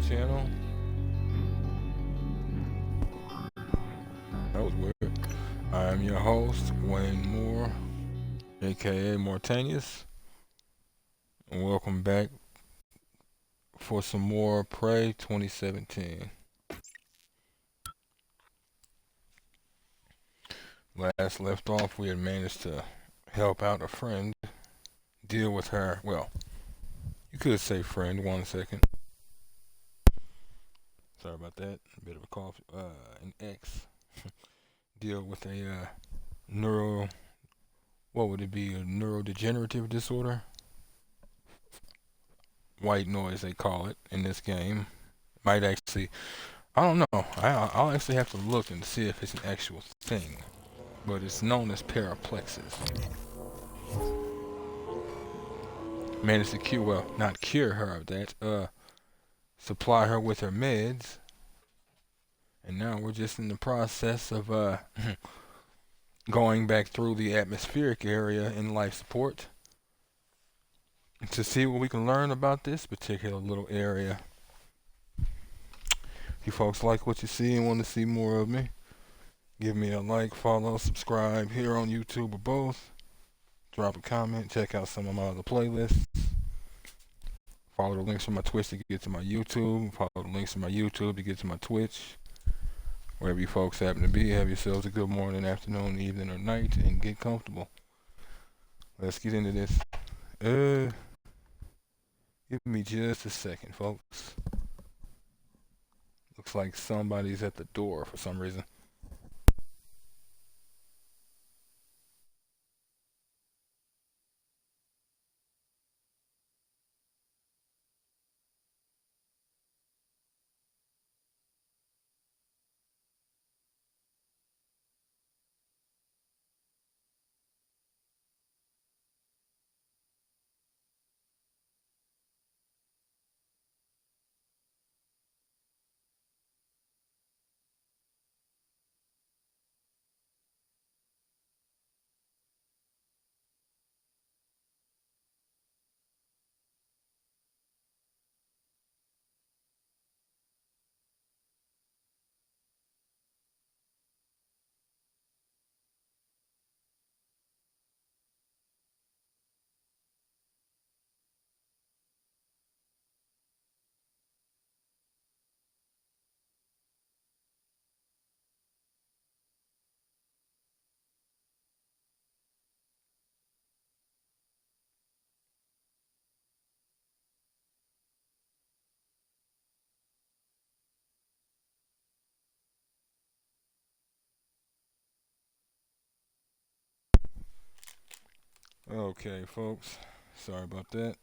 channel. That was weird. I am your host, Wayne Moore, aka Mortanius, and welcome back for some more Prey 2017. Last left off, we had managed to help out a friend, deal with her. Well, you could say friend. 1 second. Sorry about that. A bit of a cough. An ex. Deal with a neuro. What would it be? A neurodegenerative disorder? White noise, they call it in this game. Might actually. I don't know. I'll actually have to look and see if it's an actual thing. But it's known as paraplexis. Managed to cure, well, not cure her of that, supply her with her meds. And now we're just in the process of going back through the atmospheric area in life support to see what we can learn about this particular little area. If you folks like what you see and want to see more of me, give me a like, follow, subscribe here on YouTube or both. Drop a comment, check out some of my other playlists. Follow the links from my Twitch to get to my YouTube. Follow the links from my YouTube to get to my Twitch. Wherever you folks happen to be, have yourselves a good morning, afternoon, evening, or night, and get comfortable. Let's get into this. Give me just a second, folks. Looks like somebody's at the door for some reason. Okay, folks. Sorry about that.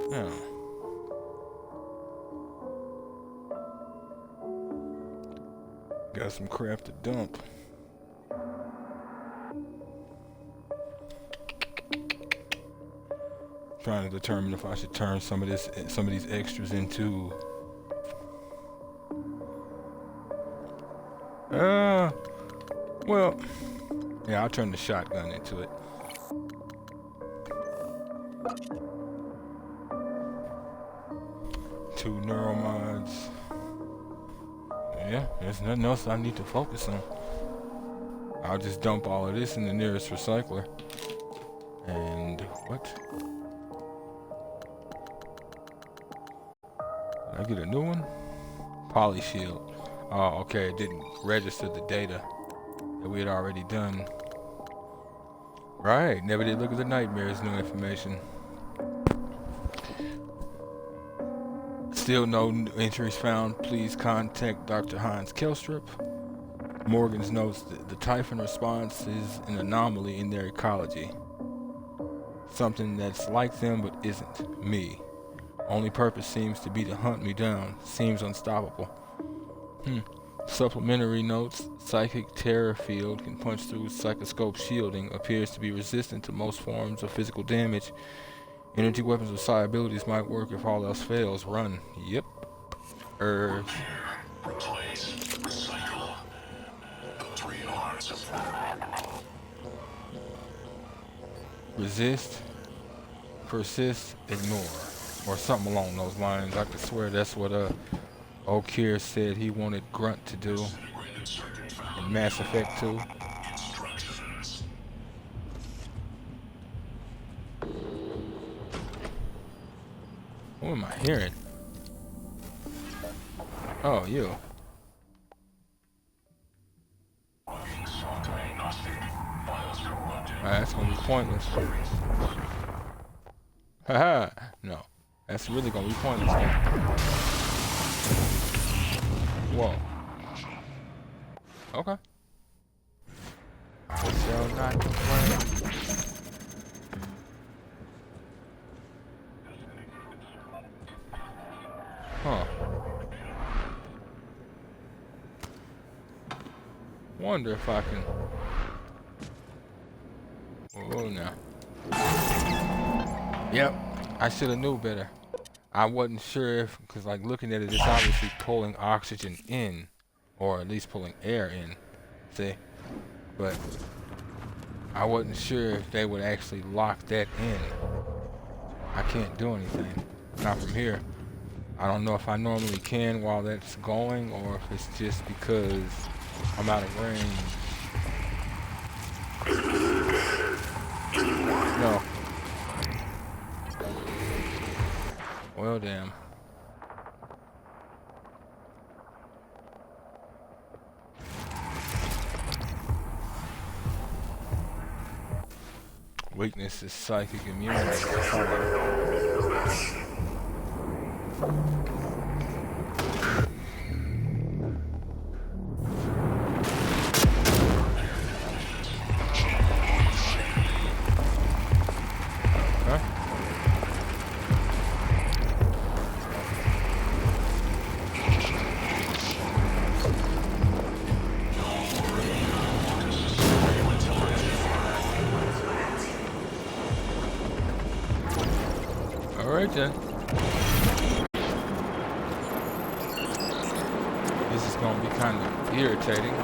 Now, got some crap to dump. Trying to determine if I should turn some of these extras into well, yeah, I'll turn the shotgun into it. Two neuromods. Yeah, there's nothing else I need to focus on. I'll just dump all of this in the nearest recycler. And what? Did I get a new one? Polyshield. Oh, okay, it didn't register the data that we had already done. Right, never did look at the nightmares, new information. Still no entries found. Please contact Dr. Hans Kelstrup. Morgan's notes that the Typhon response is an anomaly in their ecology. Something that's like them but isn't. Me. Only purpose seems to be to hunt me down. Seems unstoppable. Supplementary notes. Psychic terror field can punch through psychoscope shielding. Appears to be resistant to most forms of physical damage. Energy weapons with psi abilities might work if all else fails. Run. Yep. Herbs. Replace. Recycle. The 3 R's of Resist, persist, ignore, or something along those lines. I could swear that's what Okir said he wanted Grunt to do Disintegrated circuit found. in Mass Effect 2. Instructions. What am I hearing? Oh, you. Being sought diagnostic. Files corrupted. That's gonna be pointless. Haha. No. That's really gonna be pointless then. Whoa. Okay. I shall not complain. Huh. Wonder if I can. Oh no. Yep. I should have knew better. I wasn't sure if, because like looking at it, it's obviously pulling oxygen in, or at least pulling air in. See? But I wasn't sure if they would actually lock that in. I can't do anything. Not from here. I don't know if I normally can while that's going, or if it's just because I'm out of range. No. Well, damn. Weakness is psychic immunity. Huh? Alright then. This is gonna be kind of irritating.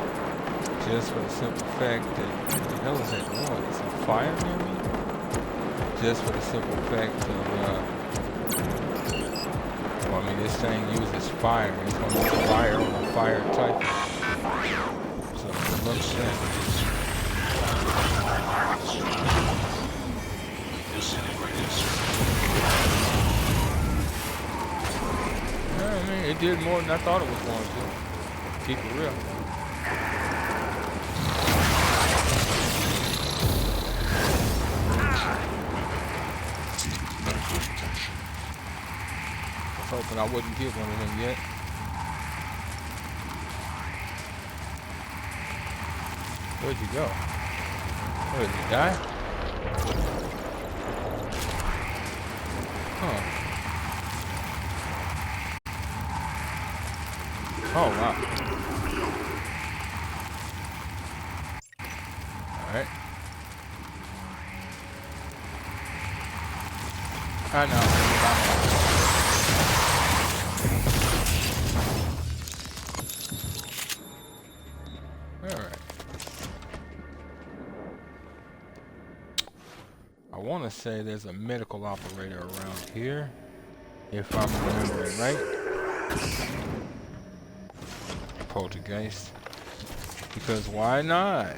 Just for the simple fact that, what the hell is that noise? A fire near me? Just for the simple fact of, well, I mean, this thing uses fire. It's gonna use fire on a fire type. So, good luck to that. Disintegrated circuit. Yeah, I mean, it did more than I thought it was going to. Keep it real. I was hoping I wouldn't get one of them yet. Where'd you go? Where did you die? Huh. Oh, wow. Alright. I know. Alright. I want to say there's a medical operator around here, if I'm remembering right. Poltergeist. Because why not?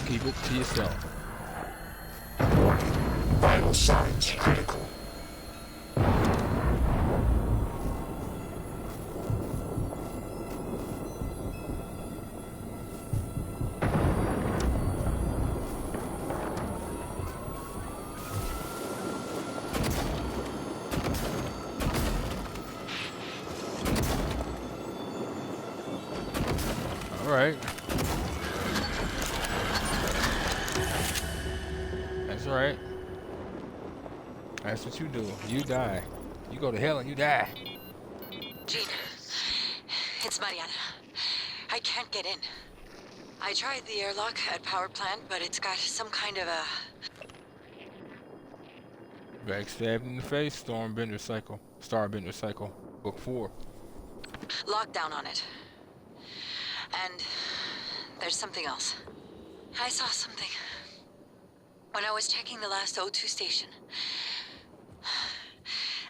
Keep it to yourself. Vital signs critical. Alright. That's right. That's what you do. You die. You go to hell and you die. Jean, it's Mariana. I can't get in. I tried the airlock at power plant, but it's got some kind of a... Backstabbed in the face, Starbender Cycle. Book 4. lockdown on it. And there's something else. I saw something when I was checking the last O2 station.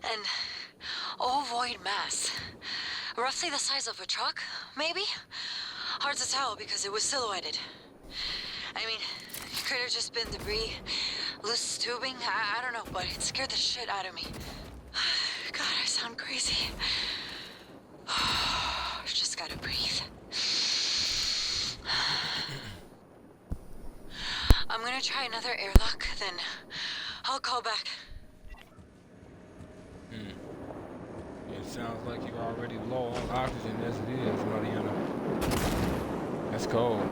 An ovoid mass. Roughly the size of a truck, maybe? Hard to tell because it was silhouetted. I mean, it could have just been debris, loose tubing, I don't know, but it scared the shit out of me. God, I sound crazy. Just gotta breathe. I'm gonna try another airlock, then I'll call back. It sounds like you're already low on oxygen as it is, Mariana. That's cold.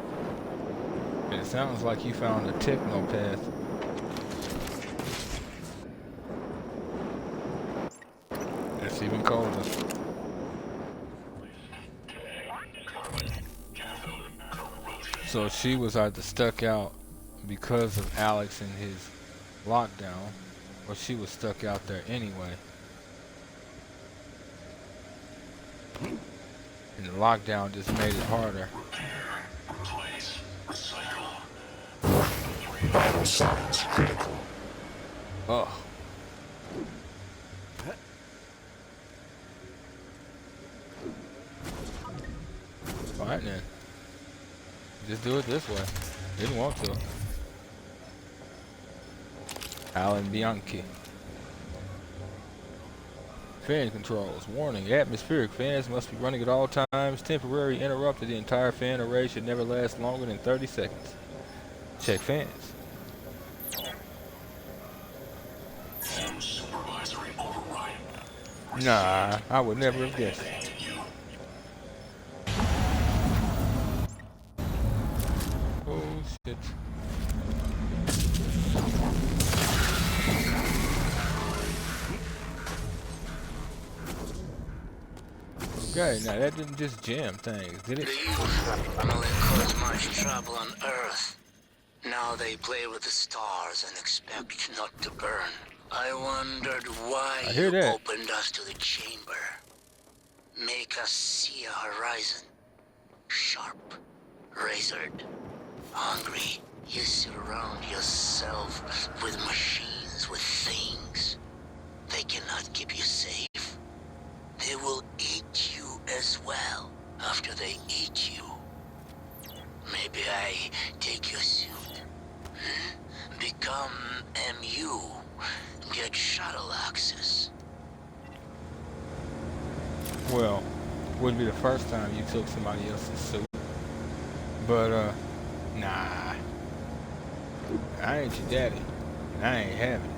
And it sounds like you found a technopath. That's even colder. So she was either stuck out because of Alex and his lockdown, or she was stuck out there anyway. And the lockdown just made it harder. Replace, recycle. 3 vital signs critical. Ugh. Alright then. Just do it this way. Didn't want to. Alan Bianchi. Fan controls. Warning. Atmospheric fans must be running at all times. Temporary interrupted. The entire fan array should never last longer than 30 seconds. Check fans. Supervisory override. Nah, I would never have guessed. Oh shit. Okay, now that didn't just jam things, did it? The youth only caused much trouble on Earth. Now they play with the stars and expect not to burn. I wondered why I hear you that. opened us to the chamber. Make us see a horizon. Sharp, razored, hungry. You surround yourself with machines, with things. They cannot keep you safe. They will eat you as well after they eat you. Maybe I take your suit. Become MU. Get shuttle access. Well, wouldn't be the first time you took somebody else's suit. But, nah. I ain't your daddy. And I ain't having it.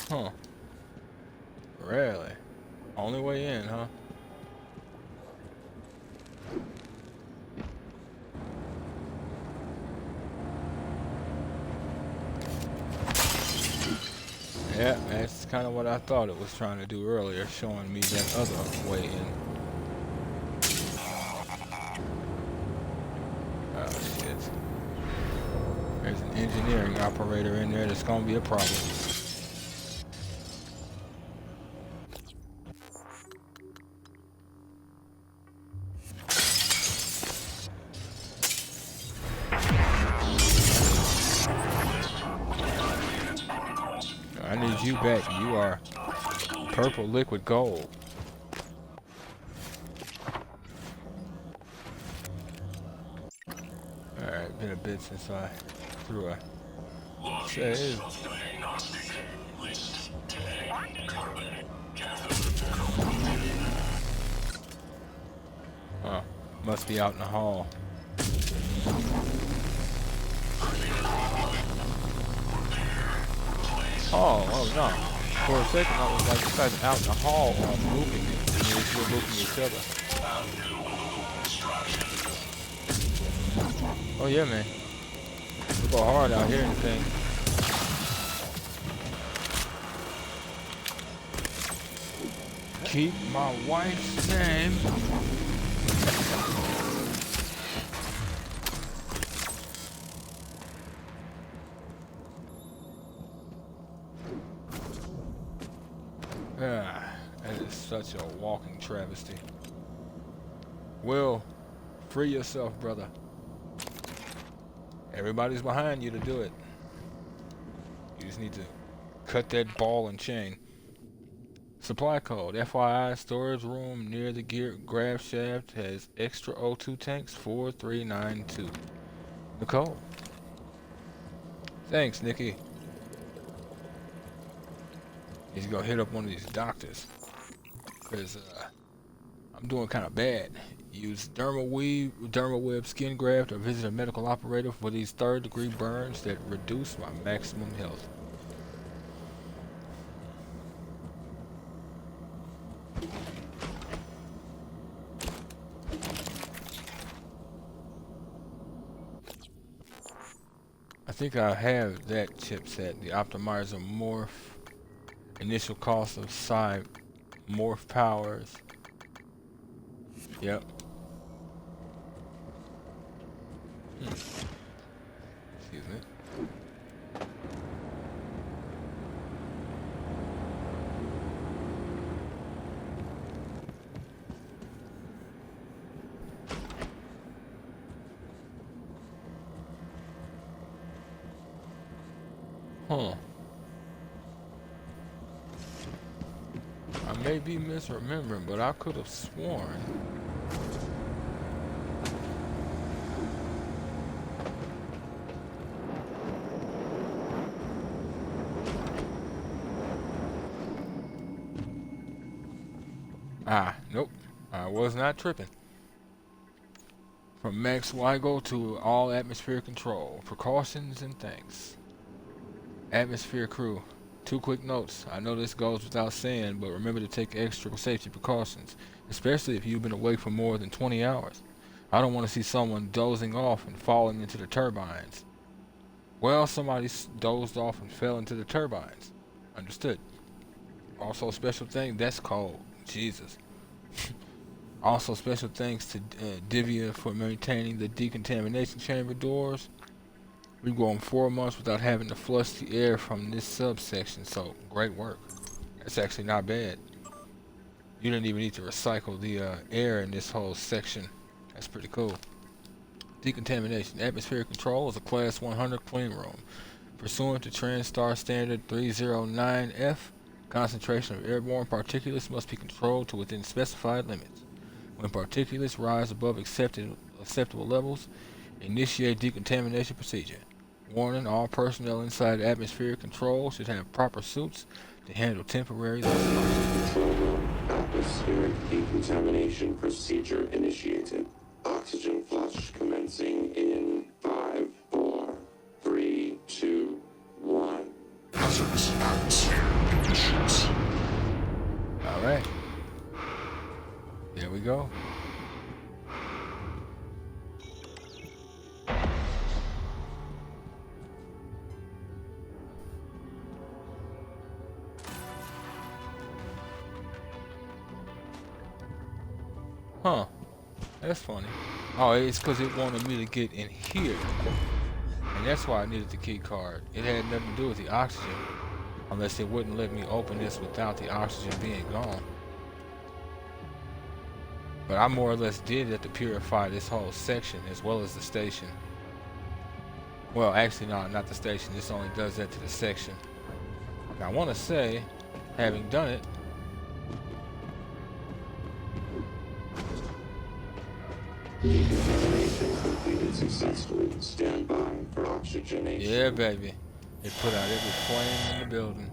Huh. Really? Only way in, huh? Yeah, that's kind of what I thought it was trying to do earlier, showing me that other way in. Oh shit. There's an engineering operator in there that's gonna be a problem. I need you back. You are purple liquid gold. Alright, been a bit since I threw a save. Diagnostic list tag carbon cathode. Oh, must be out in the hall. Oh no. For a second I was like, you guys out in the hall or moving it. And you were moving each other. Oh yeah, man. We go hard out here and things. Keep my wife's name such a walking travesty. Will, free yourself, brother. Everybody's behind you to do it. You just need to cut that ball and chain. Supply code. FYI, storage room near the gear grab shaft has extra O2 tanks 4392. Nicole. Thanks, Nikki. He's gonna hit up one of these doctors. Cause I'm doing kind of bad. Use dermal web skin graft, or visit a medical operator for these 3rd-degree burns that reduce my maximum health. I think I have that chipset, the optimizer morph. Initial cost of side morph powers. Yep. Excuse me. Huh. I may be misremembering, but I could have sworn. Nope. I was not tripping. From Max Weigel to all atmosphere control. Precautions and thanks. Atmosphere crew. 2 quick notes. I know this goes without saying, but remember to take extra safety precautions, especially if you've been awake for more than 20 hours. I don't want to see someone dozing off and falling into the turbines. Well, somebody dozed off and fell into the turbines. Understood. Also, special thing, that's cold. Jesus. Also, special thanks to Divya for maintaining the decontamination chamber doors. We've gone 4 months without having to flush the air from this subsection, so great work. That's actually not bad. You didn't even need to recycle the air in this whole section. That's pretty cool. Decontamination. Atmospheric control is a class 100 clean room. Pursuant to TranStar Standard 309F, concentration of airborne particulates must be controlled to within specified limits. When particulates rise above acceptable levels, initiate decontamination procedure. Warning, all personnel inside atmospheric control should have proper suits to handle temporary loss. Control room. Atmospheric decontamination procedure initiated. Oxygen flush commencing in 5, 4, 3, 2, 1. Hazardous atmosphere conditions. Alright. There we go. Huh. That's funny. Oh, it's because it wanted me to get in here. And that's why I needed the key card. It had nothing to do with the oxygen. Unless it wouldn't let me open this without the oxygen being gone. But I more or less did it to purify this whole section as well as the station. Well, actually, no, not the station. This only does that to the section. Now, I want to say, having done it, Decontamination completed successfully. Stand by for oxygenation. yeah, baby, it put out every flame in the building.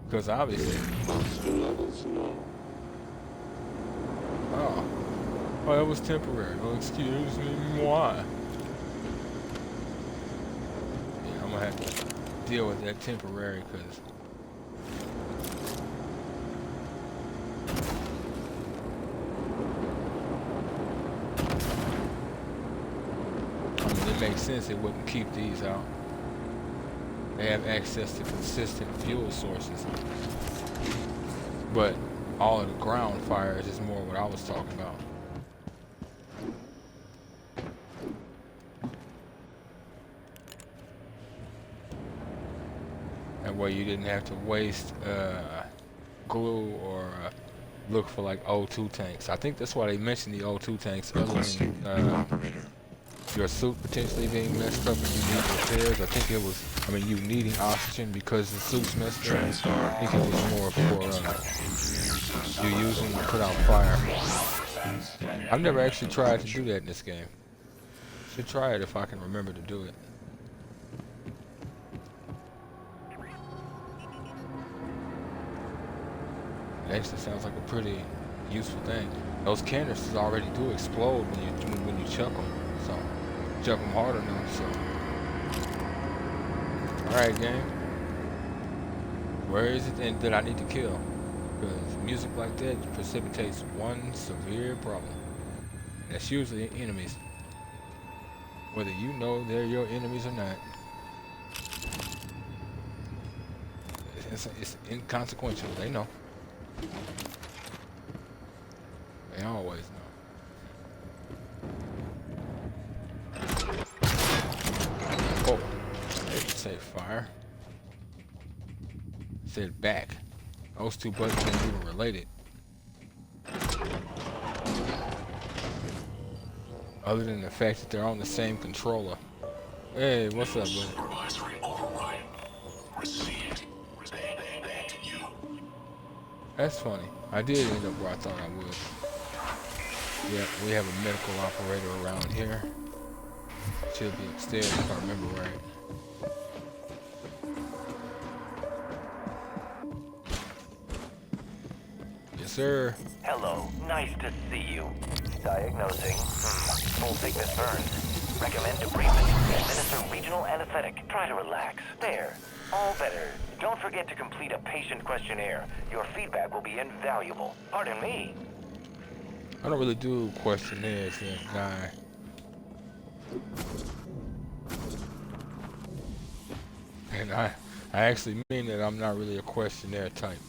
Because obviously, Oxygen levels low. oh, that was temporary. Well, excuse me, why? Yeah, I'm gonna have to deal with that temporary, because I mean, it makes sense it wouldn't keep these out. They have access to consistent fuel sources. But all of the ground fires is more what I was talking about. That way you didn't have to waste glue or look for like O2 tanks. I think that's why they mentioned the O2 tanks other Requesting than new operator. your suit potentially being messed up and you need repairs. I think it was, I mean, you needing oxygen because the suit's messed up. I think it was more for you using to put out fire. I've never actually tried to do that in this game. Should try it if I can remember to do it. It actually sounds like a pretty useful thing. Those canisters already do explode when you chuck them. So chuck them hard enough. So all right, game. Where is it then that I need to kill? Because music like that precipitates one severe problem. That's usually enemies. Whether you know they're your enemies or not. It's inconsequential. They know. They always know. Oh, they didn't say fire. It said back. Those two buttons ain't even related. Other than the fact that they're on the same controller. Hey, what's up, buddy? Supervisory override. Received. You. That's funny. I did end up where I thought I would. Yeah, we have a medical operator around here. Should be upstairs if I remember right. Yes, sir. Hello, nice to see you. Diagnosing. Full thickness burns. Recommend debridement. Administer regional anesthetic. Try to relax. There. All better. Don't forget to complete a patient questionnaire. Your feedback will be invaluable. Pardon me. I don't really do questionnaires here, guy. And I actually mean that I'm not really a questionnaire type.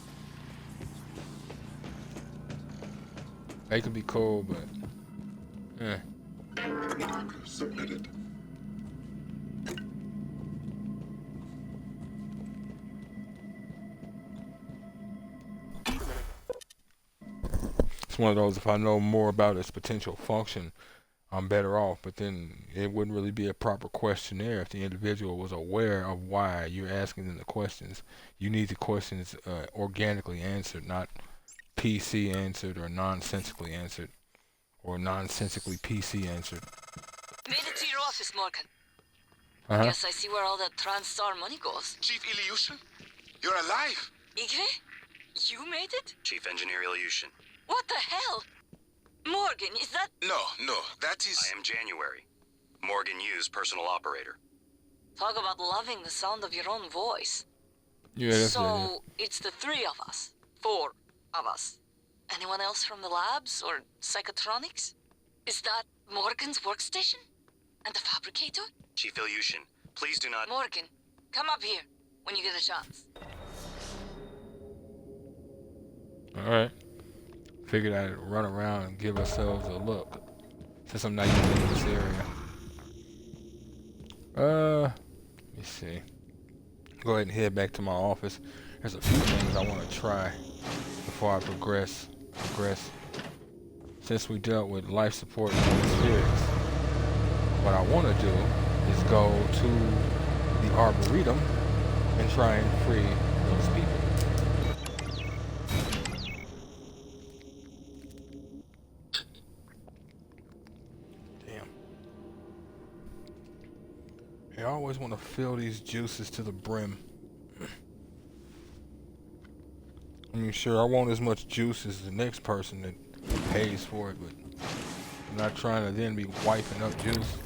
They could be cool, but Log submitted. it's one of those, if I know more about its potential function, I'm better off. But then it wouldn't really be a proper questionnaire if the individual was aware of why you're asking them the questions. You need the questions organically answered, not PC answered or nonsensically answered, or nonsensically PC answered. Made it to your office, Morgan. Uh-huh. Guess I see where all that TranStar money goes. Chief Ilyushin? You're alive! Igre? You made it? Chief Engineer Ilyushin. What the hell? Morgan, is that... No, that is... I am January. Morgan Hughes, personal operator. Talk about loving the sound of your own voice. Yeah, that's it. So, it's the three of us. 4 of us. Anyone else from the labs or psychotronics? Is that Morgan's workstation? And the fabricator? Chief Ilyushin, please do not... Morgan, come up here when you get a chance. Alright. Figured I'd run around and give ourselves a look. Since I'm not even in this area. Let me see. Go ahead and head back to my office. There's a few things I want to try before I progress. Since we dealt with life support and spirits, what I want to do is go to the Arboretum and try and free those people. Damn. I always want to fill these juices to the brim. I mean, sure, I want as much juice as the next person that pays for it, but I'm not trying to then be wiping up juice.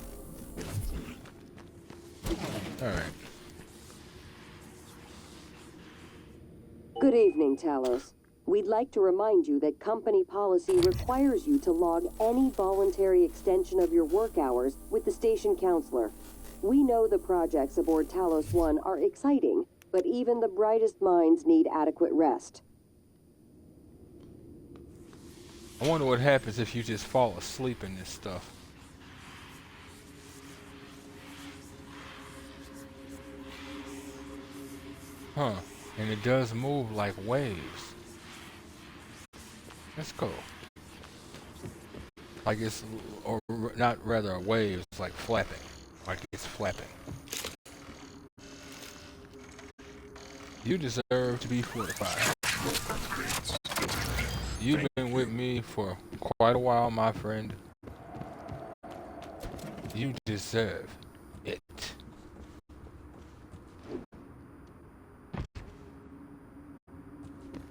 Alright. Good evening, Talos. We'd like to remind you that company policy requires you to log any voluntary extension of your work hours with the station counselor. We know the projects aboard Talos 1 are exciting, but even the brightest minds need adequate rest. I wonder what happens if you just fall asleep in this stuff. Huh. And it does move like waves. That's cool. Like it's, or not rather a wave, it's like flapping. Like it's flapping. You deserve to be fortified. You've been with me for quite a while, my friend. You deserve it.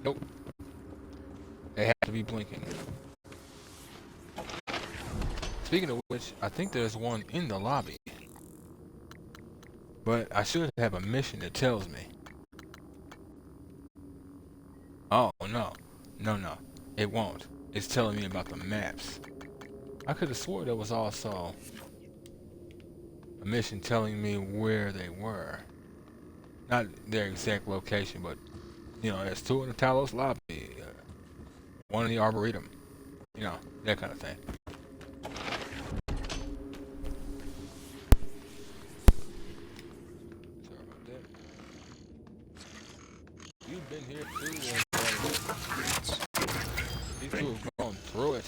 Nope. They have to be blinking. Speaking of which, I think there's one in the lobby. But I should have a mission that tells me. Oh, no. No. It won't. It's telling me about the maps. I could have swore there was also a mission telling me where they were. Not their exact location, but, you know, there's 2 in the Talos lobby. 1 in the Arboretum. You know, that kind of thing. Sorry about that. You've been here too, these two have gone through it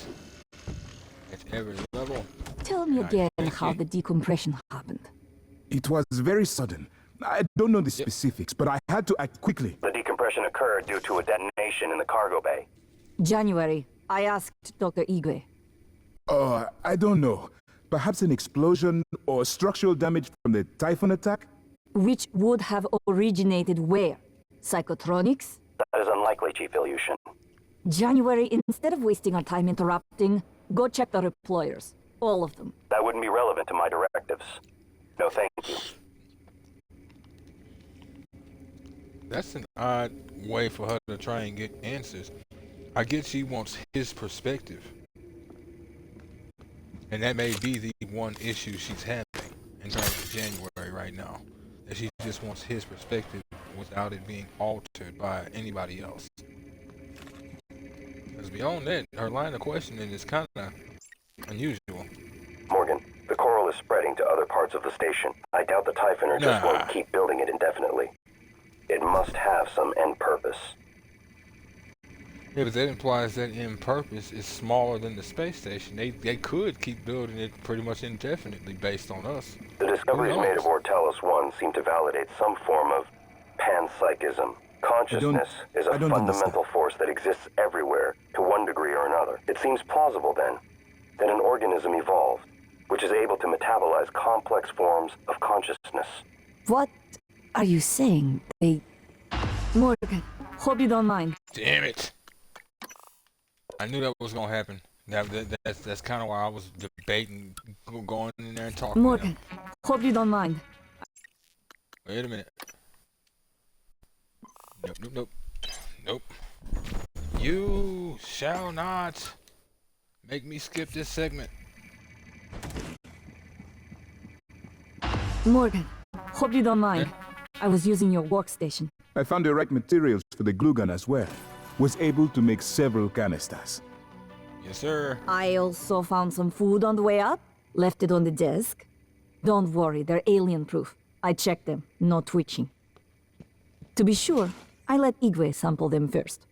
at every level. Tell me again how the decompression happened. It was very sudden. I don't know the specifics, but I had to act quickly. The decompression occurred due to a detonation in the cargo bay. January, I asked Dr. Igwe. I don't know. Perhaps an explosion or structural damage from the Typhon attack? Which would have originated where? Psychotronics? That is unlikely, Chief Ilyushin. January, instead of wasting our time interrupting, go check the employers. All of them. That wouldn't be relevant to my directives. No, thank you. That's an odd way for her to try and get answers. I get she wants his perspective. And that may be the one issue she's having in terms of January right now. That she just wants his perspective without it being altered by anybody else. Because beyond that, her line of questioning is kind of unusual. Morgan, the coral is spreading to other parts of the station. I doubt the Typhoner just won't keep building it indefinitely. It must have some end purpose. Yeah, but that implies that end purpose is smaller than the space station. They could keep building it pretty much indefinitely based on us. The discoveries made aboard Talos 1 seem to validate some form of panpsychism. Consciousness is a fundamental force that exists everywhere to one degree or another. It seems plausible, then, that an organism evolved, which is able to metabolize complex forms of consciousness. What are you saying? Morgan, hope you don't mind. Damn it. I knew that was gonna happen. That's kind of why I was debating going in there and talking. Morgan, hope you don't mind. Wait a minute. Nope. You shall not make me skip this segment. Morgan, hope you don't mind. I was using your workstation. I found the right materials for the glue gun as well. Was able to make several canisters. Yes, sir. I also found some food on the way up. Left it on the desk. Don't worry, they're alien-proof. I checked them, no twitching. To be sure, I let Igwe sample them first.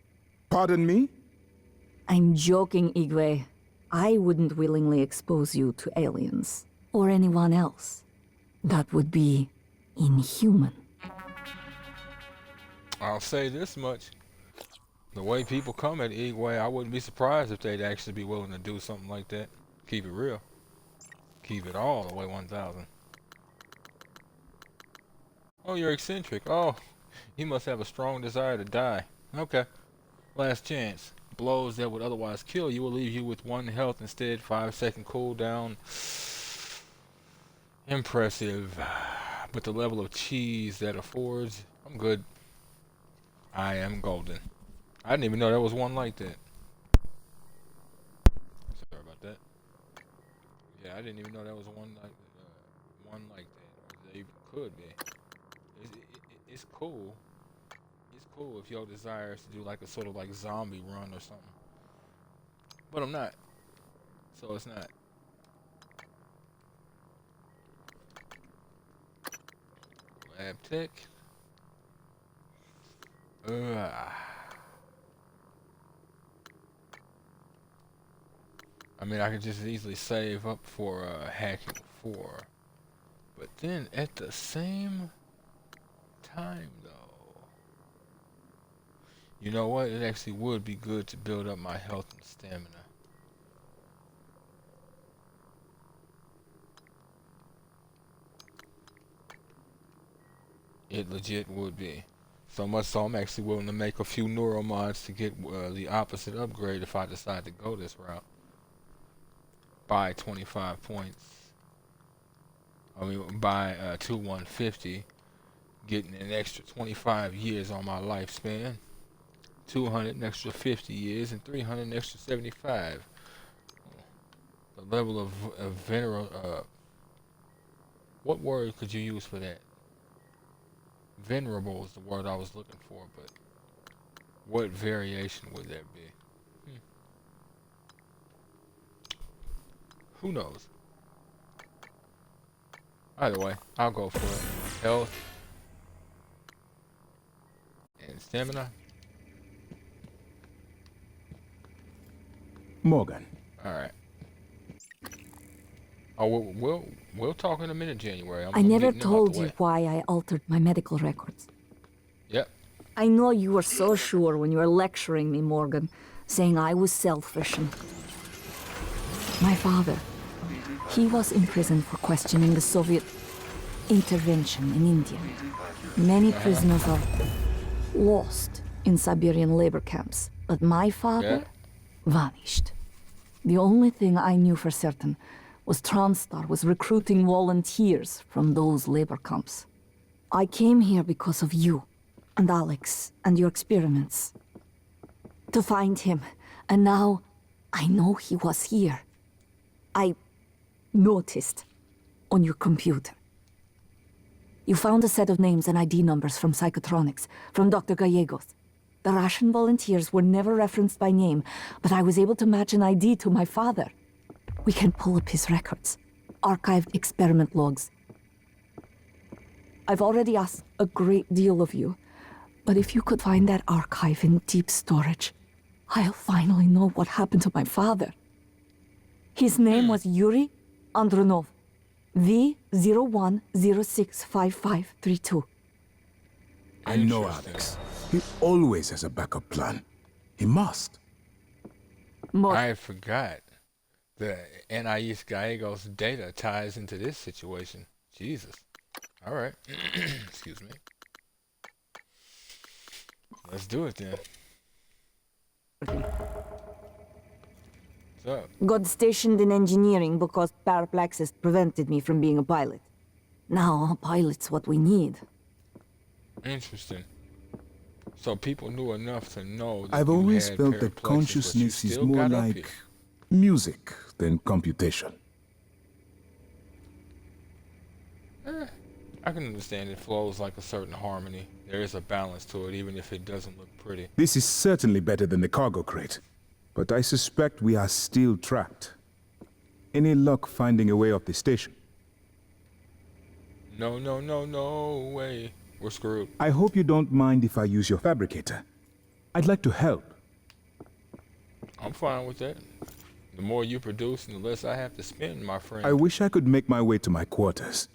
Pardon me? I'm joking, Igwe. I wouldn't willingly expose you to aliens. Or anyone else. That would be inhuman. I'll say this much. The way people come at Igwe, I wouldn't be surprised if they'd actually be willing to do something like that. Keep it real. Keep it all the way 1,000. Oh, you're eccentric. Oh, you must have a strong desire to die. Okay. Last chance. Blows that would otherwise kill you will leave you with 1 health instead. 5-second cooldown. Impressive. But the level of cheese that affords, I'm good. I am golden. I didn't even know there was one like that. Sorry about that. Yeah, I didn't even know there was one like that. Or there even could be. It's cool. It's cool if your desire is to do like a sort of like zombie run or something. But I'm not. So it's not. Lab tech. mean, I could just easily save up for hacking 4. But then at the same time, though, you know what? It actually would be good to build up my health and stamina. It legit would be. So much so I'm actually willing to make a few neuromods to get the opposite upgrade if I decide to go this route. Buy 25 points. I mean, buy 150, getting an extra 25 years on my lifespan. 200 an extra 50 years, and 300 an extra 75. The level of venerable, what word could you use for that? Venerable is the word I was looking for, but what variation would that be? Who knows? Either way, I'll go for it. Health and stamina. Morgan. All right. Oh, we'll talk in a minute, January. I never told you why I altered my medical records. Yep. I know you were so sure when you were lecturing me, Morgan, saying I was selfish and... My father, he was imprisoned for questioning the Soviet intervention in India. Many prisoners are lost in Siberian labor camps, but my father vanished. The only thing I knew for certain was TranStar was recruiting volunteers from those labor camps. I came here because of you and Alex and your experiments. To find him, and now I know he was here. I noticed on your computer. You found a set of names and ID numbers from Psychotronics, from Dr. Gallegos. The Russian volunteers were never referenced by name, but I was able to match an ID to my father. We can pull up his records, archived experiment logs. I've already asked a great deal of you, but if you could find that archive in deep storage, I'll finally know what happened to my father. His name was Yuri Andronov, V01065532. I know Alex. He always has a backup plan. He must. I forgot. The Anais Gallegos data ties into this situation. Jesus. All right. Excuse me. Let's do it then. What's up? Got stationed in engineering because paraplaxis prevented me from being a pilot. Now a pilot's what we need. Interesting. So people knew enough to know that I've you always had felt that paraplexis, but you consciousness is still more got up like here. music than computation. I can understand it flows like a certain harmony. There is a balance to it, even if it doesn't look pretty. This is certainly better than the cargo crate, but I suspect we are still trapped. Any luck finding a way off the station? No, no, no, no way. We're screwed. I hope you don't mind if I use your fabricator. I'd like to help. I'm fine with that. The more you produce, the less I have to spend, my friend. I wish I could make my way to my quarters.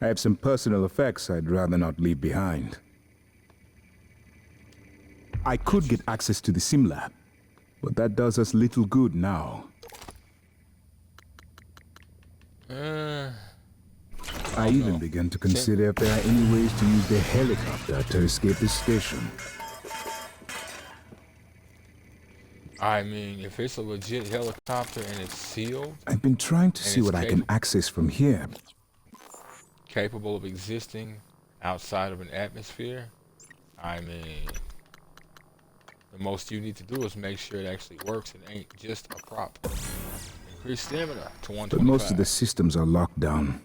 I have some personal effects I'd rather not leave behind. I could get access to the sim lab, but that does us little good now. I even began to consider if there are any ways to use the helicopter to escape the station. I mean, if it's a legit helicopter and it's sealed... I've been trying to see it's what I can access from here. Capable of existing outside of an atmosphere, I mean... The most you need to do is make sure it actually works and ain't just a prop. Increase stamina to 125. But most of the systems are locked down.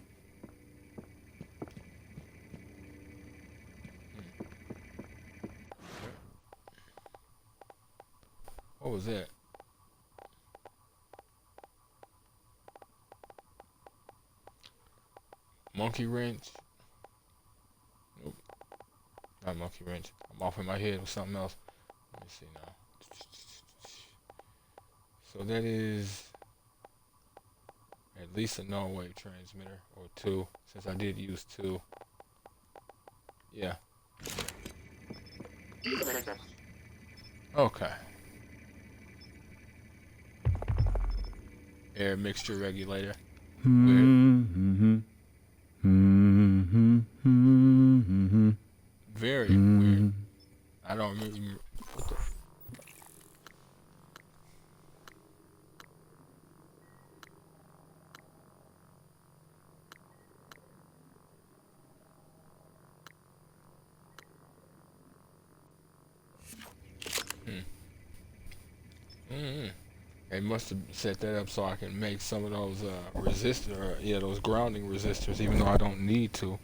What was that? Monkey wrench? Nope. Not monkey wrench. I'm off in my head with something else. Let me see now. So that is At least a Norway transmitter or two, since I did use two. Yeah. Okay. Air mixture regulator. Weird. Very weird. I don't remember. What the? They must have set that up so I can make some of those those grounding resistors, even though I don't need to.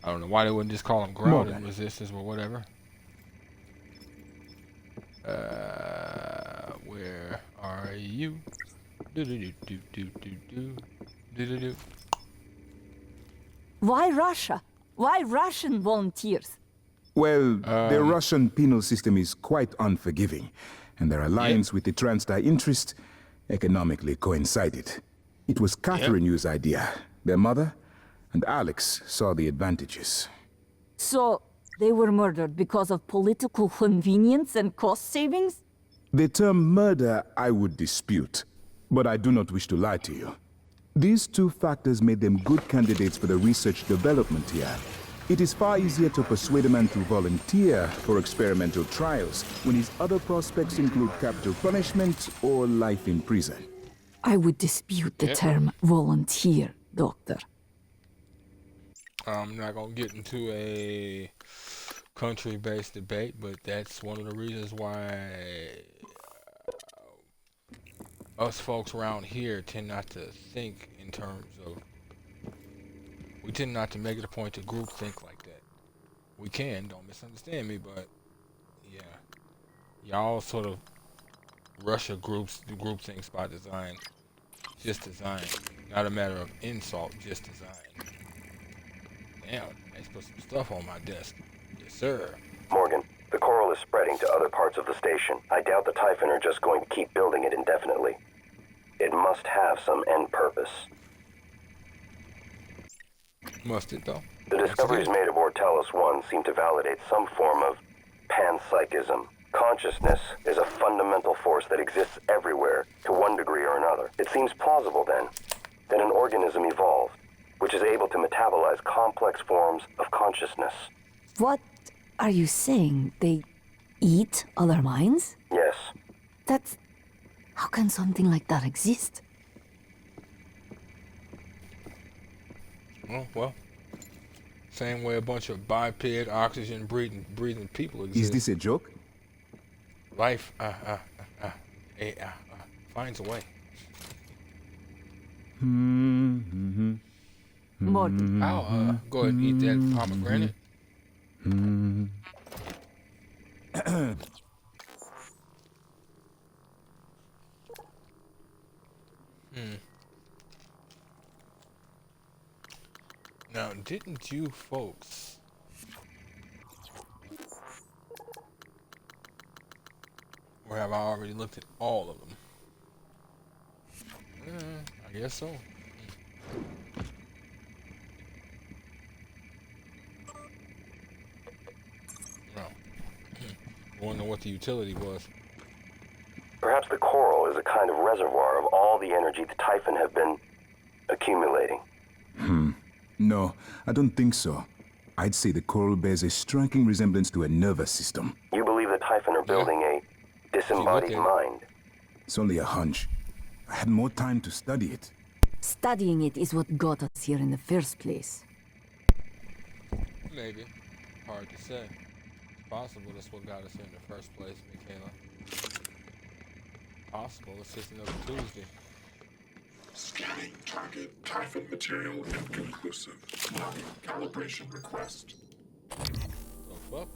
I don't know why they wouldn't just call them grounding resistors or whatever. Where are you? Why Russia? Why Russian volunteers? Well, the Russian penal system is quite unforgiving, and their alliance with the Transdai interest economically coincided. It was Catherine Yu's idea. Their mother and Alex saw the advantages. So, they were murdered because of political convenience and cost savings? The term murder I would dispute, but I do not wish to lie to you. These two factors made them good candidates for the research development here. It is far easier to persuade a man to volunteer for experimental trials when his other prospects include capital punishment or life in prison. I would dispute the term volunteer, Doctor. I'm not gonna get into a country-based debate, but that's one of the reasons why us folks around here tend not to think in terms of. We tend not to make it a point to group think like that. We can, don't misunderstand me, but yeah, y'all sort of Russia groups do group things by design, just design, not a matter of insult, just design. Damn, they put some stuff on my desk. Yes, sir. Morgan, the coral is spreading to other parts of the station. I doubt the Typhon are just going to keep building it indefinitely. It must have some end purpose. Must it, though? The discoveries made aboard Talos 1 seem to validate some form of panpsychism. Consciousness is a fundamental force that exists everywhere, to one degree or another. It seems plausible, then, that an organism evolved, which is able to metabolize complex forms of consciousness. What are you saying? They eat other minds? Yes. That's... How can something like that exist? Oh, well, same way a bunch of biped, oxygen-breathing people exist. Is this a joke? Life, finds a way. Morgan. I'll go ahead and eat that pomegranate. Now, didn't you folks... Or have I already looked at all of them? I guess so. No. I wonder what the utility was. Perhaps the coral is a kind of reservoir of all the energy the Typhon have been accumulating. No, I don't think so. I'd say the coral bears a striking resemblance to a nervous system. You believe the Typhon are building a disembodied mind? It's only a hunch. I had more time to study it. Studying it is what got us here in the first place. Maybe. Hard to say. It's possible that's what got us here in the first place, Michaela. Possible. It's just another Tuesday. Scanning target Typhon material inconclusive. Logging calibration request. The fuck?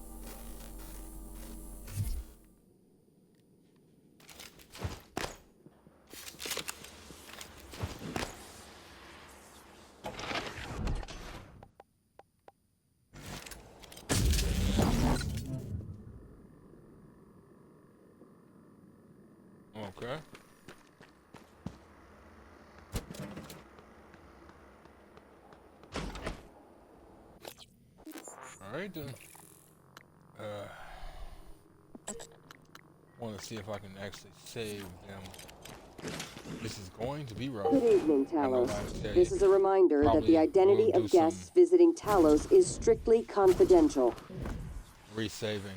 Okay. Alright then. Want to see if I can actually save them. This is going to be rough. Good evening, I know Talos. I would tell This you. is a reminder that Probably the identity will do of guests some visiting Talos is strictly confidential. Resaving.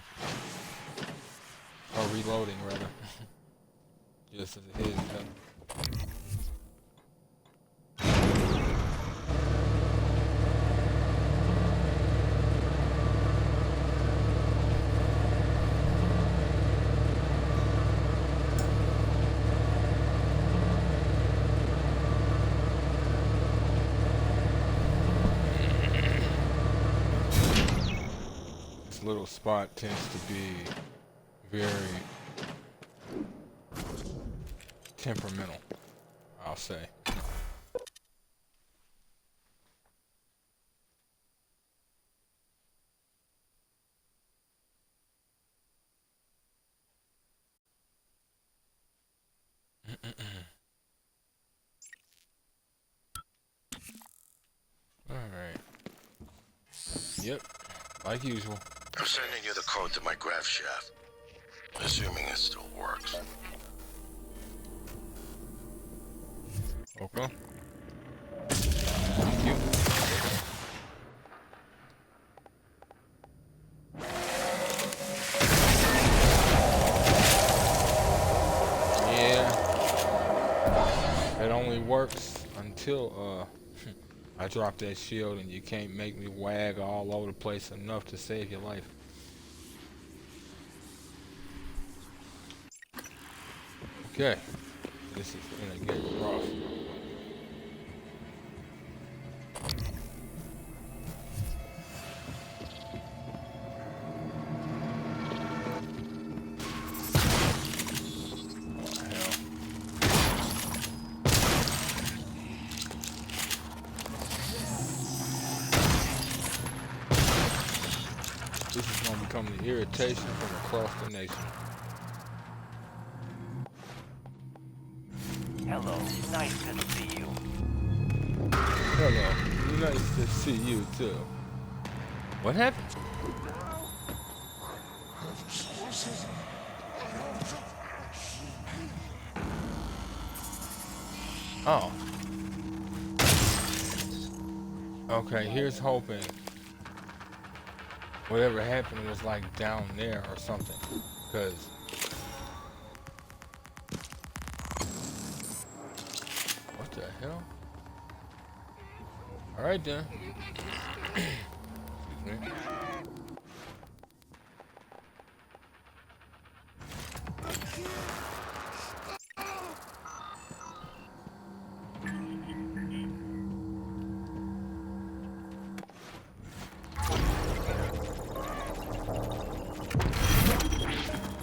Or reloading, rather. Just as it is. This little spot tends to be very temperamental, I'll say. Alright. Yep, like usual. I'm sending you the code to my grav shaft. Assuming it still works. Okay. Thank you. Yeah. It only works until I drop that shield and you can't make me wag all over the place enough to save your life. Okay. This is gonna get rough. This is gonna become the irritation from across the nation. Hello, nice to see you. Hello, nice to see you too. What happened? Oh. Okay, here's hoping whatever happened was like down there or something. Because what the hell? Alright then.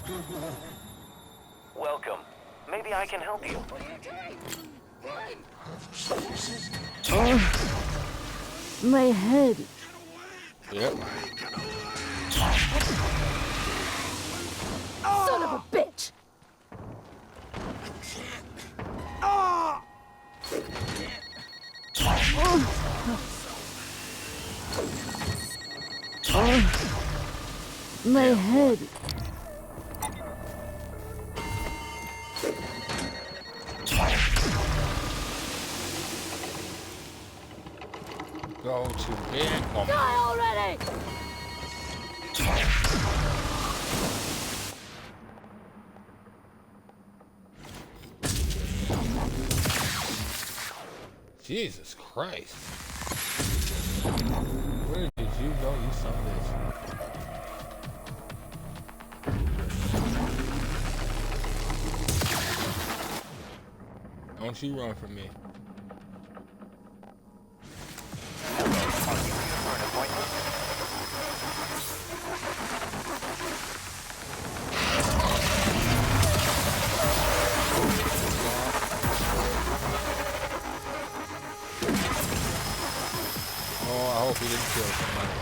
Excuse me. Welcome. Maybe I can help you. My head. Yep. Son of a bitch! My head. Go to bed. Oh, Die already! Jesus Christ. Where did you go, you son of a bitch? Don't you run from me. Oh, I hope he didn't kill somebody.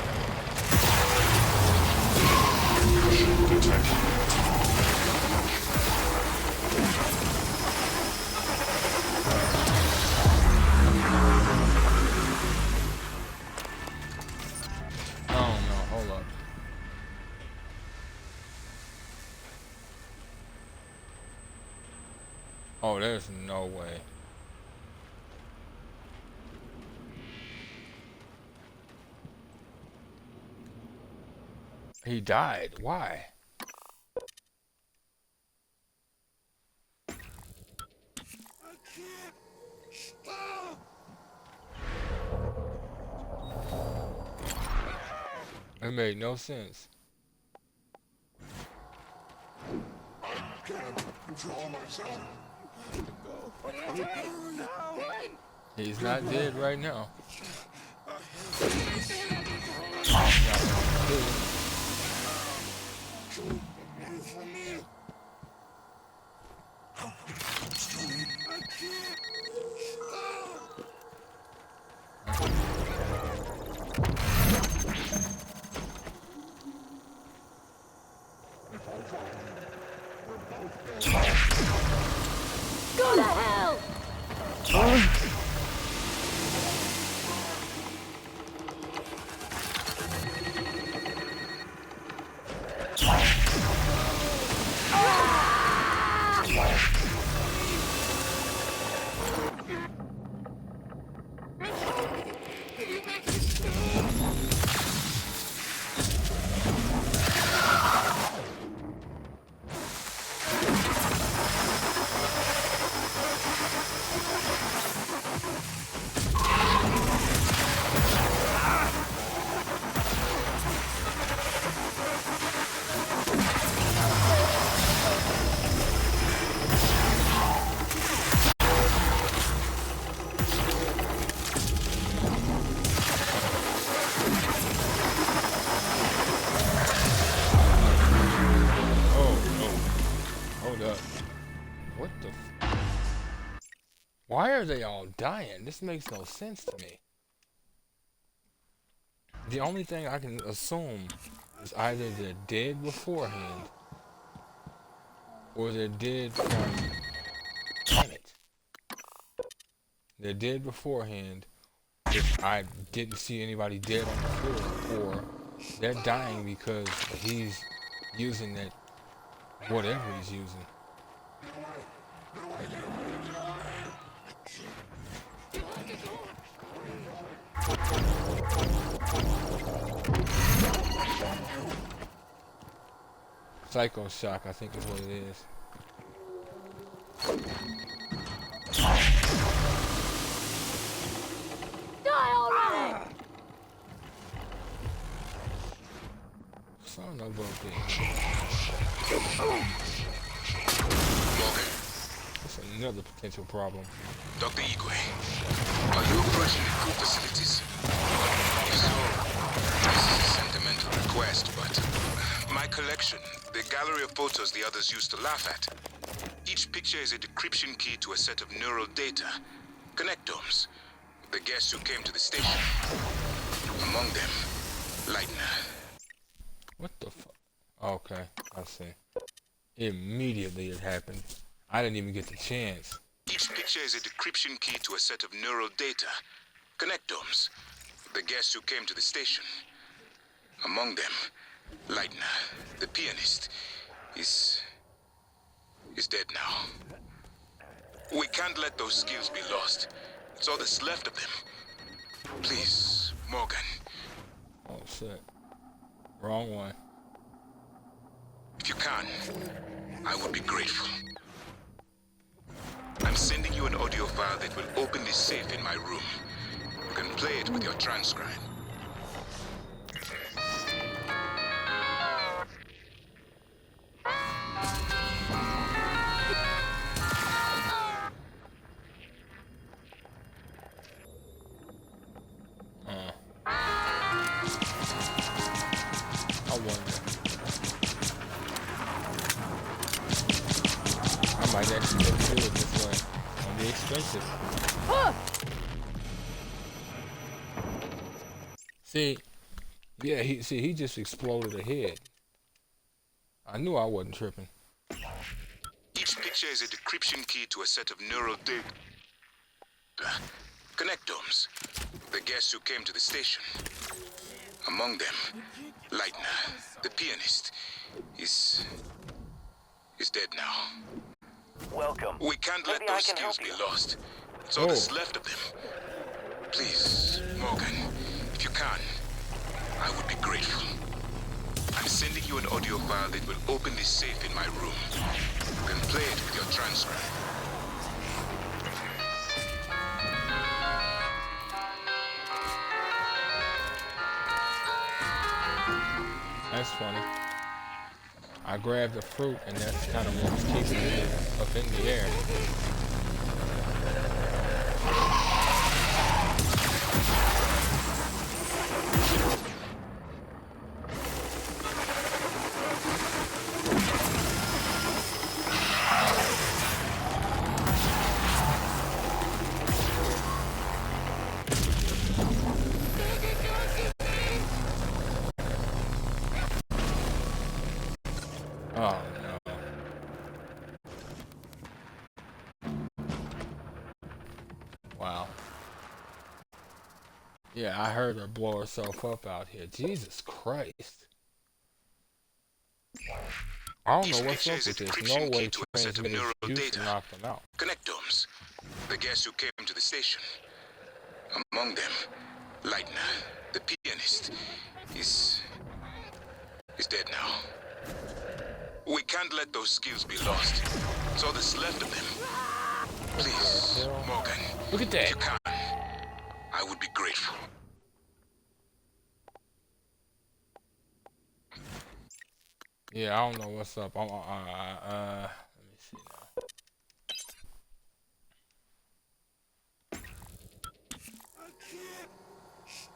Oh no, hold up. Oh, there's no way. He died. Why? It made no sense. I can't control myself. He's not dead right now. Go to hell! Why are they all dying? This makes no sense to me. The only thing I can assume is either they're dead beforehand or they're dead from... Damn it. They're dead beforehand if I didn't see anybody dead on the floor, or they're dying because he's using that whatever he's using. Psycho Shock, I think is what it is. Die already! Son of a bitch. Morgan. That's another potential problem. Dr. Igwe, are you approaching the crew facilities? If so, this is a sentimental request, but my collection, the gallery of photos the others used to laugh at. Each picture is a decryption key to a set of neural data, connectomes, the guests who came to the station. Among them, Leitner. What the fuck? Okay, I see. Immediately it happened. I didn't even get the chance. Each picture is a decryption key to a set of neural data, connectomes, the guests who came to the station. Among them, Leitner, the pianist, is dead now. We can't let those skills be lost. It's all that's left of them. Please, Morgan. Oh shit. Wrong one. If you can, I would be grateful. I'm sending you an audio file that will open this safe in my room. You can play it with your transcribe. I wonder. I might actually do it this way. It'll be expensive. See, yeah, he just exploded ahead. I knew I wasn't tripping. Each picture is a decryption key to a set of neural data. Connectomes, the guests who came to the station. Among them, Leitner, the pianist, is dead now. Welcome. We can't let Maybe I those can help skills be you. lost. It's all that's left of them. Please, Morgan, if you can, I would be grateful. I'm sending you an audio file that will open this safe in my room. You can play it with your transcript. That's funny. I grabbed the fruit, and that's kind of what was keeping it up in the air. Oh no. Wow. Yeah, I heard her blow herself up out here. Jesus Christ. I don't know what's up with this. No way transmitted juice to knock them out. Connectomes. The guests who came to the station. Among them, Leitner, the pianist, is dead now. We can't let those skills be lost. It's all that's left of them. Please, Morgan. Look at that. If you can, I would be grateful. Yeah, I don't know what's up. Let me see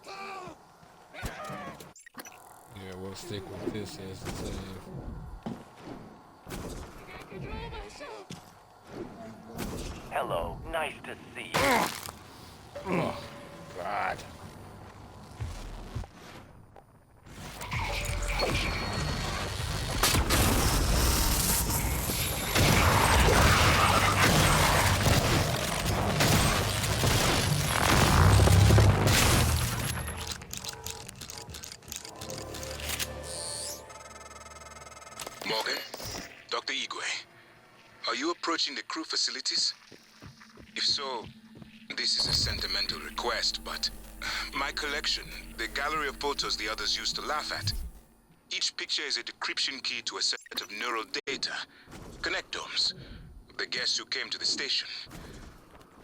now. Yeah, we'll stick with this as the save. Hello, nice to see you. Oh, God. Morgan, Dr. Igwe, are you approaching the crew facilities? If so, this is a sentimental request, but my collection, the gallery of photos the others used to laugh at. Each picture is a decryption key to a set of neural data, connectomes, of the guests who came to the station.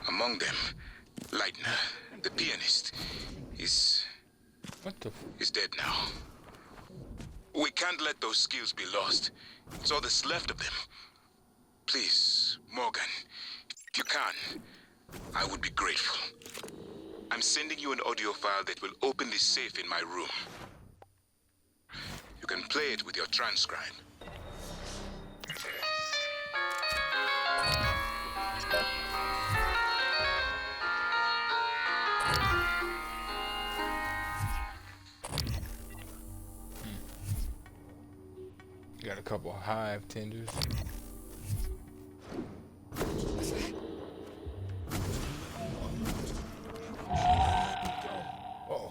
Among them, Leitner, the pianist, is dead now. We can't let those skills be lost. It's all that's left of them. Please, Morgan, if you can, I would be grateful. I'm sending you an audio file that will open this safe in my room. You can play it with your transcribe. Got a couple of hive tenders. Oh.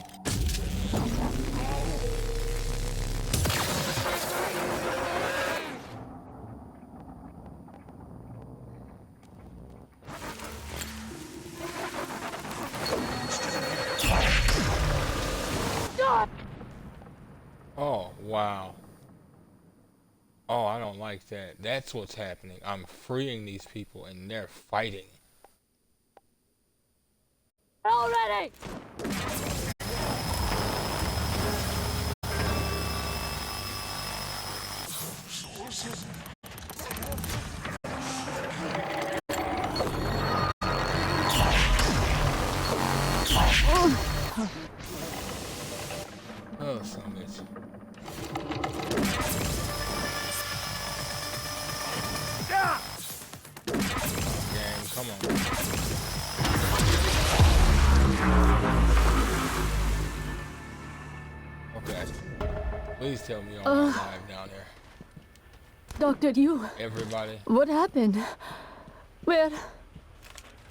Oh, wow. Oh, I don't like that. That's what's happening. I'm freeing these people and they're fighting. Already! Oh, son of a bitch. Gang, come on. Okay. Please tell me y'all are alive down there. Doctor, you... Everybody. What happened? Where...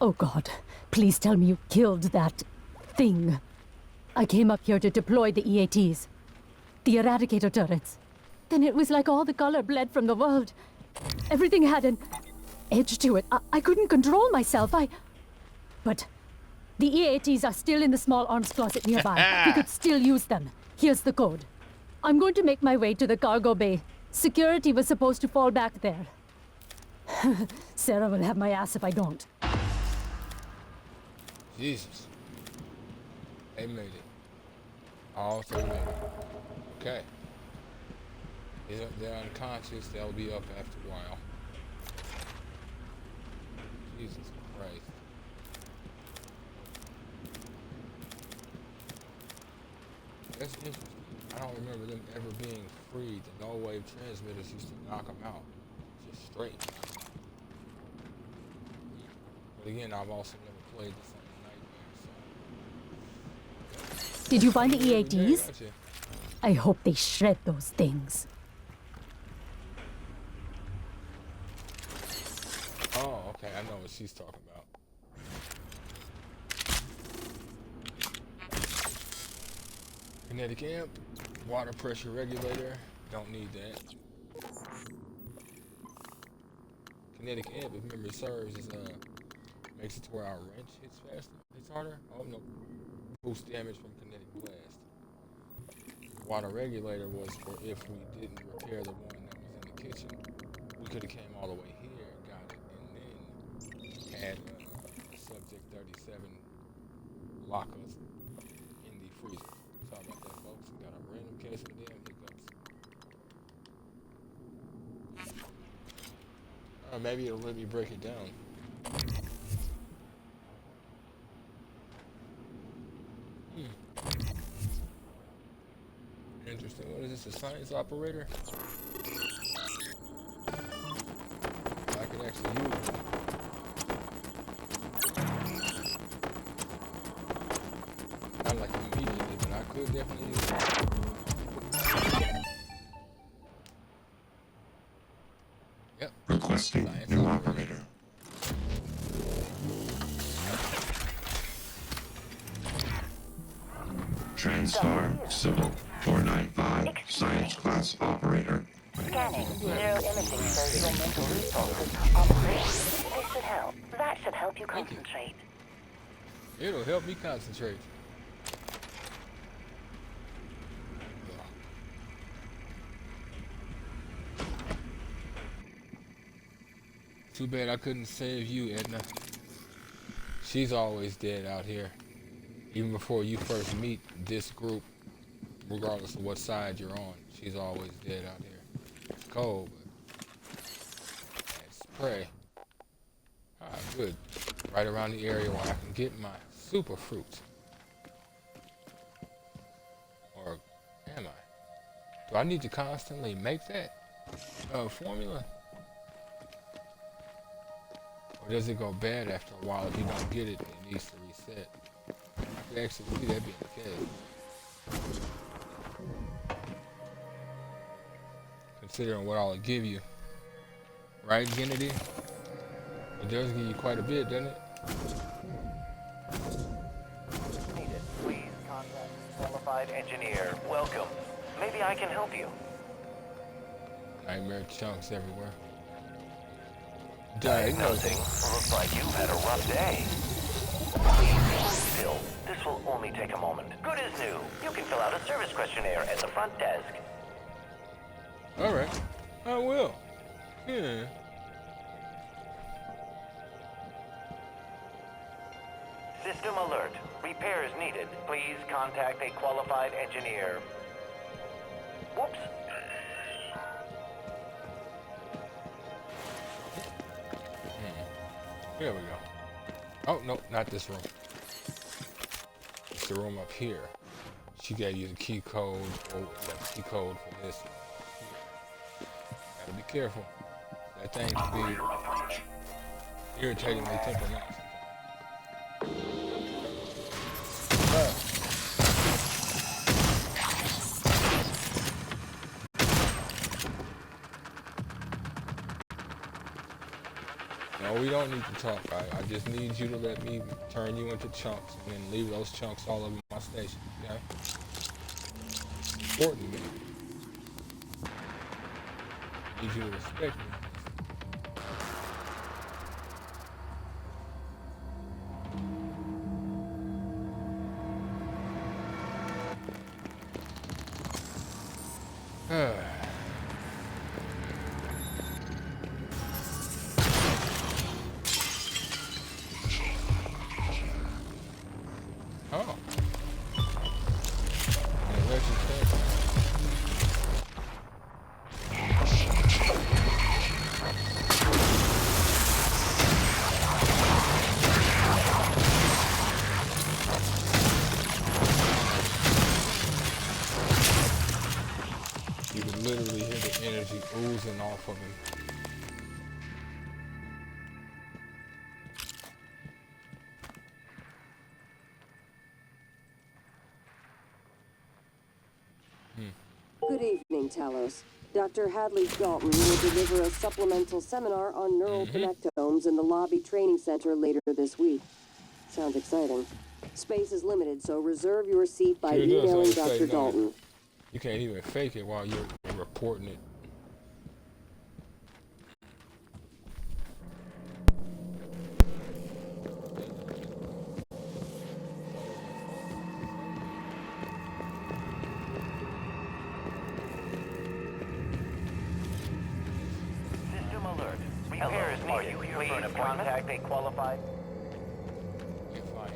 Oh, God. Please tell me you killed that thing. I came up here to deploy the EATs. The Eradicator turrets. Then it was like all the color bled from the world. Everything had an edge to it. I couldn't control myself. But the EATs are still in the small arms closet nearby. We could still use them. Here's the code. I'm going to make my way to the cargo bay. Security was supposed to fall back there. Sarah will have my ass if I don't. Jesus. They made it. All three made it. Okay. They're unconscious. They'll be up after a while. Jesus Christ. That's interesting. I don't remember them ever being freed. The no-wave transmitters used to knock them out. Just straight. But again, I've also never played the same Nightmare, so... Did you find the Yeah, EATs? gotcha. I hope they shred those things. Oh, okay. I know what she's talking about. Kinetic amp, water pressure regulator. Don't need that. Kinetic amp, if memory serves, is makes it to where our wrench hits faster. It's harder. Oh no. Boost damage from kinetic blast. Water regulator was for if we didn't repair the one that was in the kitchen. We could have came all the way here, got it, and then had subject 37 lock us in the freezer. Sorry about that, folks. We got a random case of damn hiccups. Maybe it'll let me break it down. Interesting. What is this? A science operator? I could actually use it. Not like immediately, but I could definitely use it. Yep. Requesting Science new operator. operator. TranStar Sybil 495 Science Class Operator. Scanning. Neuroimaging shows your mental resources operate. This should help. That should help you Thank you. concentrate. It'll help me concentrate. Too bad I couldn't save you, Edna. She's always dead out here. Even before you first meet this group, regardless of what side you're on, she's always dead out here. It's cold, but it's prey. Ah, good. Right around the area where I can get my super fruit. Or am I? Do I need to constantly make that formula? Or does it go bad after a while if you don't get it and it needs to reset? I could actually see that being the case. Considering what all it give you. Right, Kennedy? It does give you quite a bit, doesn't it? Needed. Please contact qualified engineer. Welcome. Maybe I can help you. Nightmare chunks everywhere. Diagnosing. Looks like you've had a rough day. Please hold still. This will only take a moment. Good as new. You can fill out a service questionnaire at the front desk. Alright. I will. Yeah. System alert. Repairs needed. Please contact a qualified engineer. Whoops. Here we go. Oh, no, not this room. It's the room up here. She gave you the key code, or the key code for this one. Gotta be careful. That thing can be irritatingly temperamental. No, we don't need to talk. I just need you to let me turn you into chunks and then leave those chunks all over my station, okay? Important to me. I need you to respect me. Oh. Yeah, let's just say. You can literally hear the energy oozing off of him. Good evening, Talos. Dr. Hadley Dalton will deliver a supplemental seminar on neural connectomes in the Lobby Training Center later this week. Sounds exciting. Space is limited, so reserve your seat by Sure does emailing sound Dr. exciting, don't it? Dalton. You can't even fake it while you're reporting it. System alert. Repair is needed. Are you here for an appointment? Contact a qualified. If I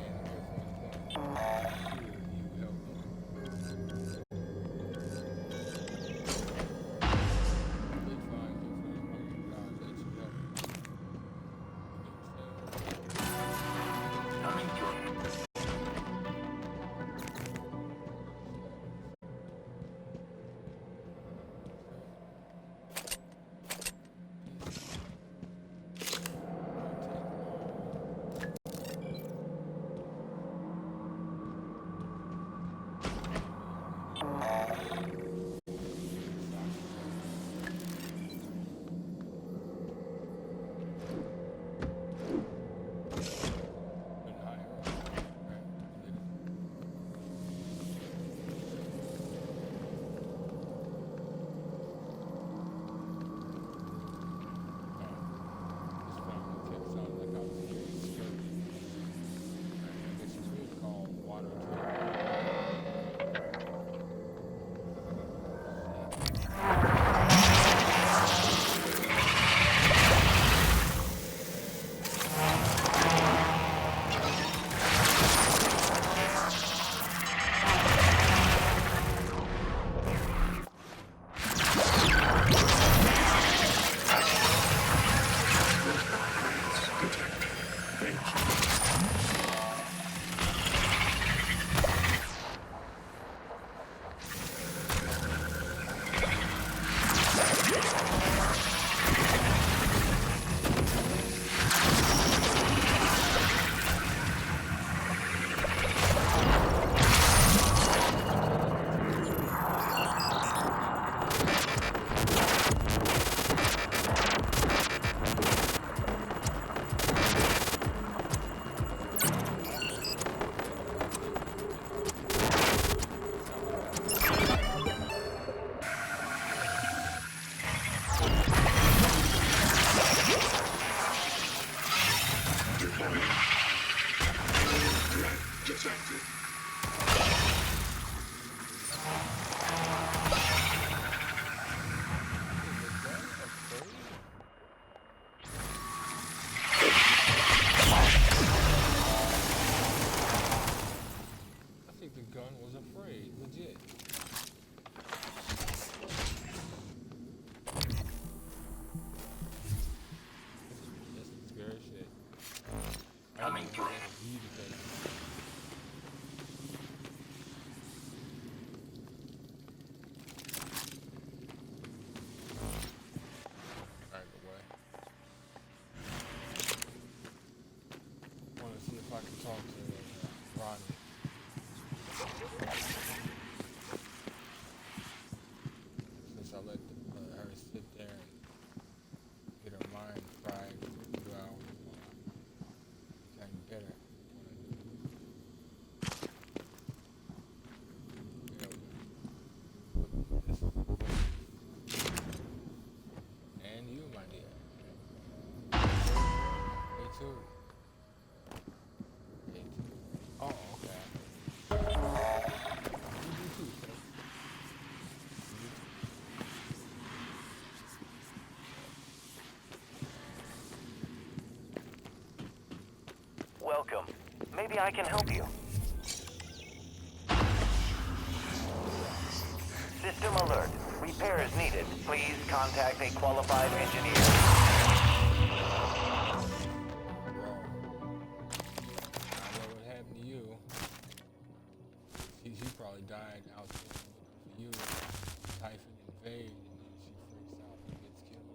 too. Oh, okay. Maybe I can help you. System alert. Repairs needed. Please contact a qualified engineer. I know what happened to you. She probably died out there looking for you. Typhon invade, and then she freaks out and gets killed.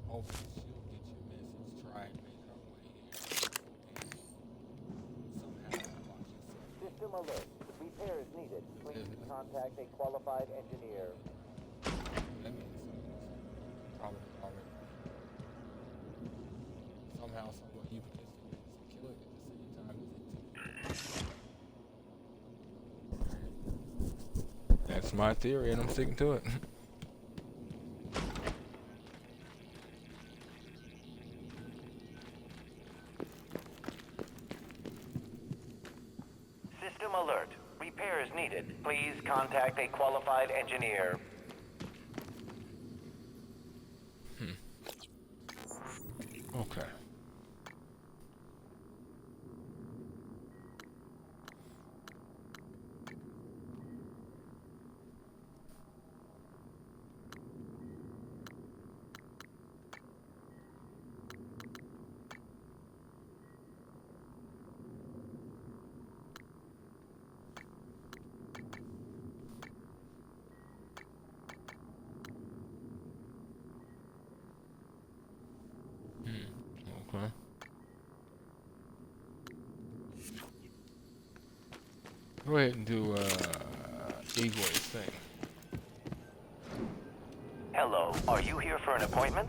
Hopefully she'll get your message. Try and make her way here. Somehow unlock yourself. System alert. Repairs needed. Please contact a qualified engineer. That means probably already. Somehow, somewhere you participated to kill it at the same time as it took. That's my theory, and I'm sticking to it. System alert. Repairs needed. Please contact a qualified engineer. Okay. Okay. Go ahead and do Igwe's thing. Hello. Are you here for an appointment?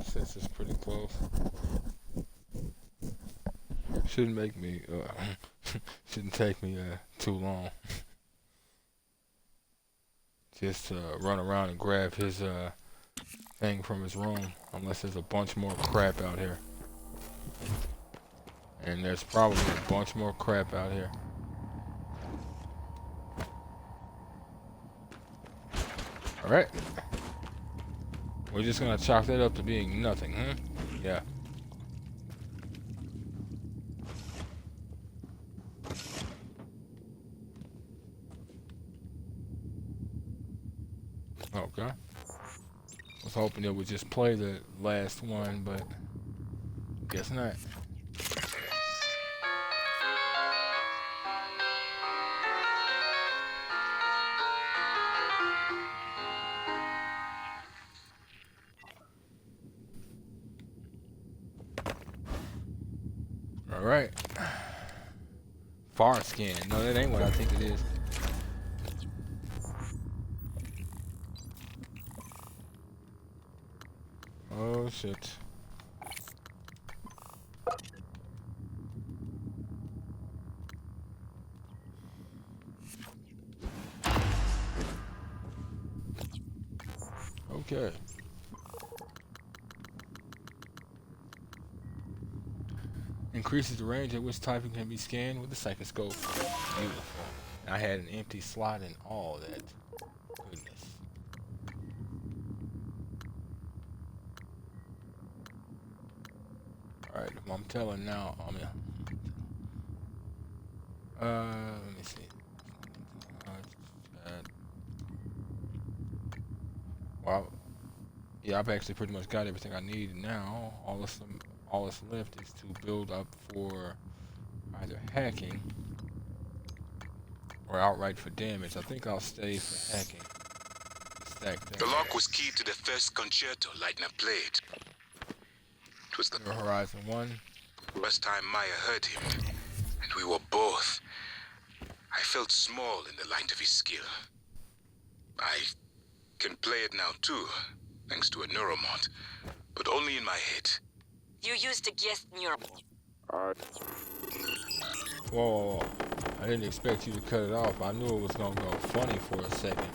Since it's pretty close. Shouldn't make me shouldn't take me too long. Just run around and grab his thing from his room, unless there's a bunch more crap out here. And there's probably a bunch more crap out here. Alright. We're just gonna chalk that up to being nothing, huh? Yeah. Okay. Was hoping it would just play the last one, but guess not. All right. Far scan. No, that ain't what I think it is. Oh shit. Okay. Increases the range at which Typhon can be scanned with the psychoscope. Beautiful. I had an empty slot in all that. Goodness. Alright, if I'm telling now, I mean, let me see. Wow. Yeah, I've actually pretty much got everything I need now. All that's left is to build up for either hacking or outright for damage. I think I'll stay for hacking. Stack that. The lock was key to the first concerto Leitner played. It was the Horizon 1. first time Maya heard him, and we were both. I felt small in the light of his skill. I can play it now too, thanks to a neuromod, but only in my head. You used a guest neuron. Whoa. I didn't expect you to cut it off. I knew it was gonna go funny for a second.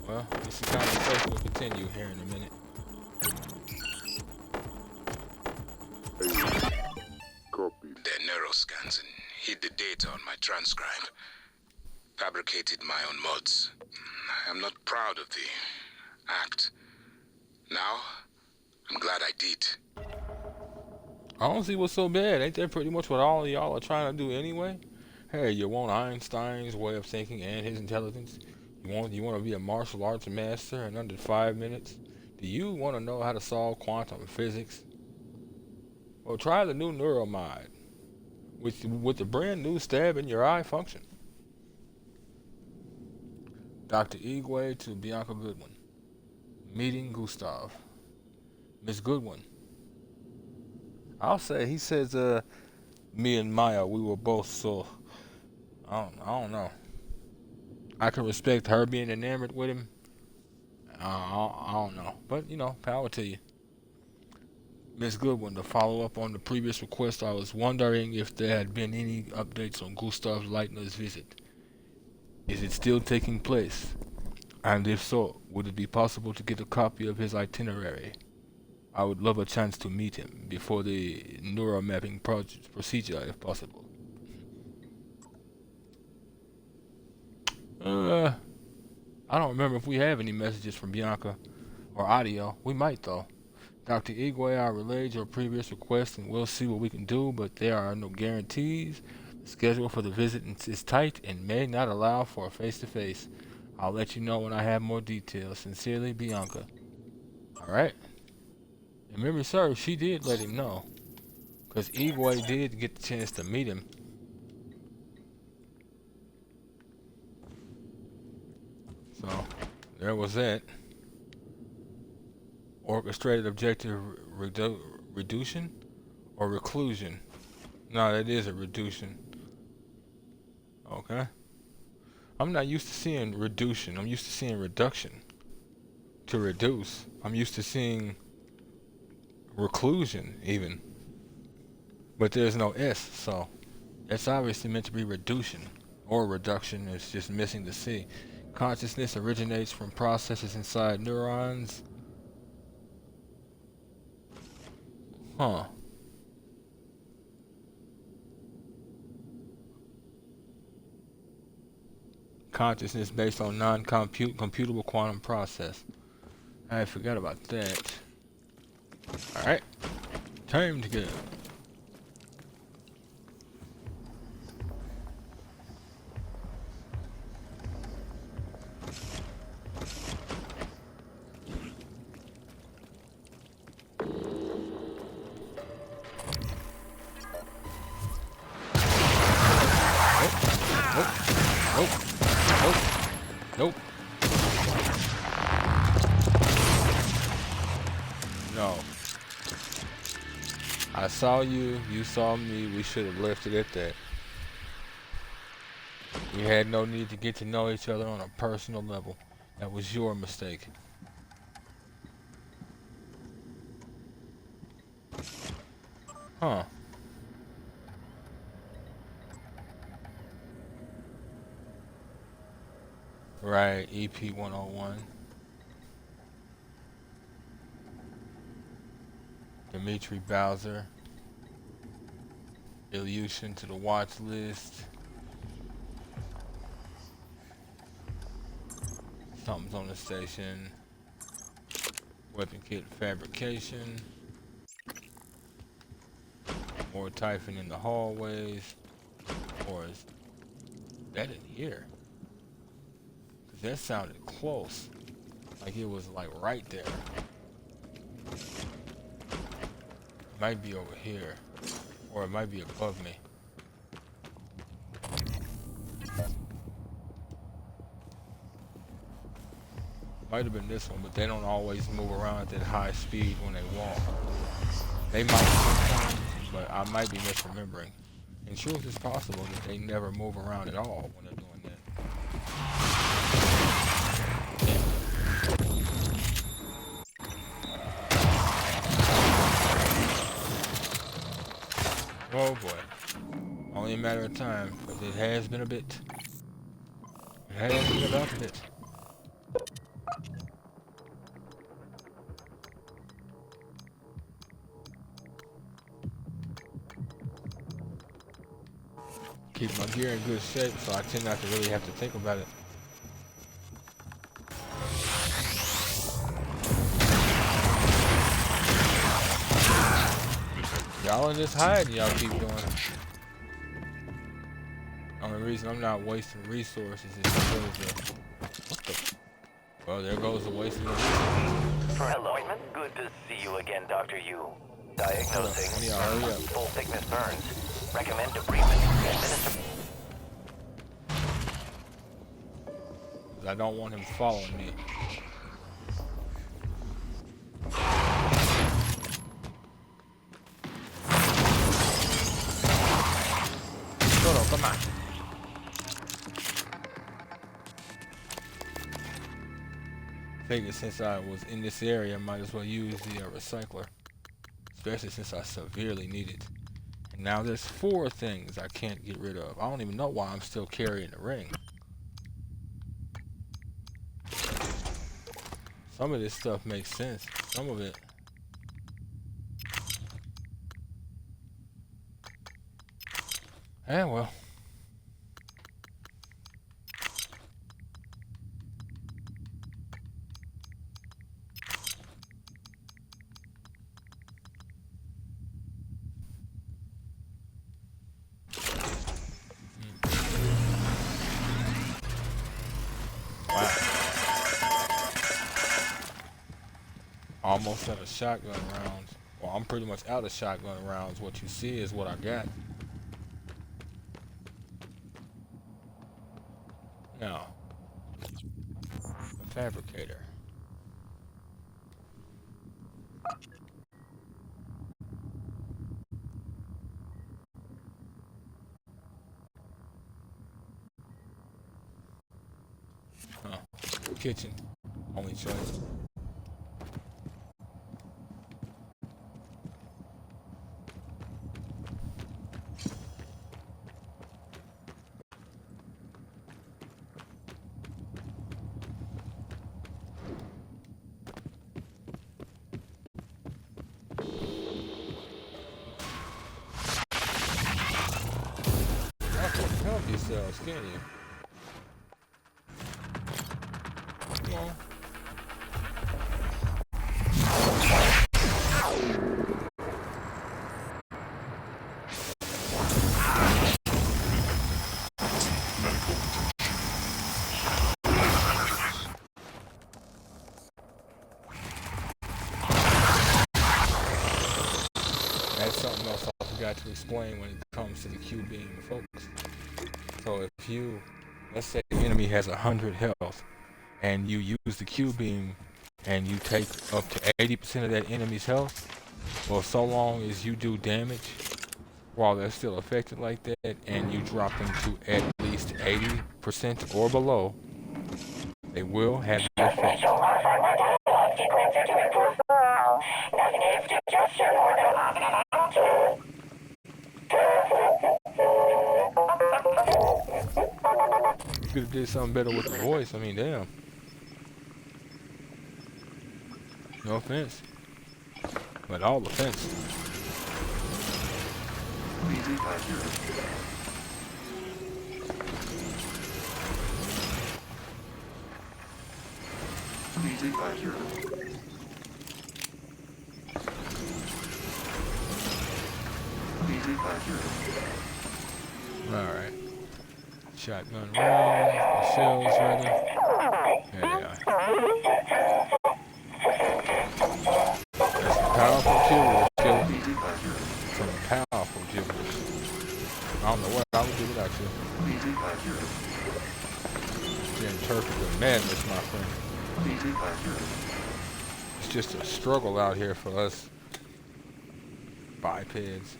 Well, this conversation will continue here in a minute. Their neuroscans and hid the data on my transcribe. fabricated my own mods. I'm not proud of the act. Now, I'm glad I did. I don't see what's so bad. Ain't that pretty much what all of y'all are trying to do anyway? Hey, you want Einstein's way of thinking and his intelligence? You want to be a martial arts master in under 5 minutes? Do you want to know how to solve quantum physics? Well, try the new Neuromod with the brand new stab in your eye function. Dr. Igwe to Bianca Goodwin. Meeting Gustav. Miss Goodwin. I'll say, he says, me and Maya, we were both so, I don't know. I can respect her being enamored with him. I don't know. But, you know, power to you. Miss Goodwin, to follow up on the previous request, I was wondering if there had been any updates on Gustav Leitner's visit. Is it still taking place? And if so, would it be possible to get a copy of his itinerary? I would love a chance to meet him before the neuromapping procedure, if possible. I don't remember if we have any messages from Bianca or audio. We might, though. Dr. Igwe, I relayed your previous request and we'll see what we can do, but there are no guarantees. The schedule for the visit is tight and may not allow for a face-to-face. I'll let you know when I have more details. Sincerely, Bianca. Alright. And memory serves, she did let him know. Because Igwe did get the chance to meet him. So, there was that. Orchestrated objective reduction or reclusion. No, that is a reduction. Okay. I'm not used to seeing reduction. I'm used to seeing reduction. To reduce. I'm used to seeing reclusion even. But there's no S, so it's obviously meant to be reduction or reduction. It's just missing the C. Consciousness originates from processes inside neurons. Huh. Consciousness based on non-computable quantum process. I forgot about that. Alright. Time to go. Nope. No. I saw you, you saw me, we should have left it at that. We had no need to get to know each other on a personal level. That was your mistake. Huh. Right, EP 101. Dimitri Bowser. Ilyushin to the watch list. Something's on the station. Weapon kit fabrication. More typhon in the hallways. Or is that in here? That sounded close. Like it was like right there. It might be over here. Or it might be above me. Might have been this one, but they don't always move around at that high speed when they walk. They might sometimes, but I might be misremembering. In truth, it's possible that they never move around at all when they're doing that. Oh boy. Only a matter of time, but it has been a bit. It has been about a bit. keep my gear in good shape, so I tend not to really have to think about it. Y'all are just hiding, y'all keep doing it. Only reason I'm not wasting resources is because of what the. Well, there goes the wasting of resources. For appointment, good to see you again, Dr. Yu. Diagnosing full thickness burns. Recommend debridement. Administer. I don't want him following me. Come on. Figured since I was in this area, I might as well use the recycler. Especially since I severely need it. And now there's 4 things I can't get rid of. I don't even know why I'm still carrying the ring. Some of this stuff makes sense. Some of it. Well. Almost out of shotgun rounds. Well, I'm pretty much out of shotgun rounds. What you see is what I got. Now, the fabricator. Kitchen. Only choice. Help yourselves, can you? Come on. That's something else I forgot to explain when it comes to the Q-beam, folks. So if you, let's say the enemy has 100 health, and you use the Q-beam, and you take up to 80% of that enemy's health, well, so long as you do damage while they're still affected like that, and you drop them to at least 80% or below, they will have the effect. You could have did something better with the voice. I mean, damn. No offense, but all offense. Alright. Shotgun round, the shells ready. There they are. That's some powerful gibberish, killer. Some powerful gibberish. I don't know what I would do without you. To interpret the madness, my friend. It's just a struggle out here for us bipeds.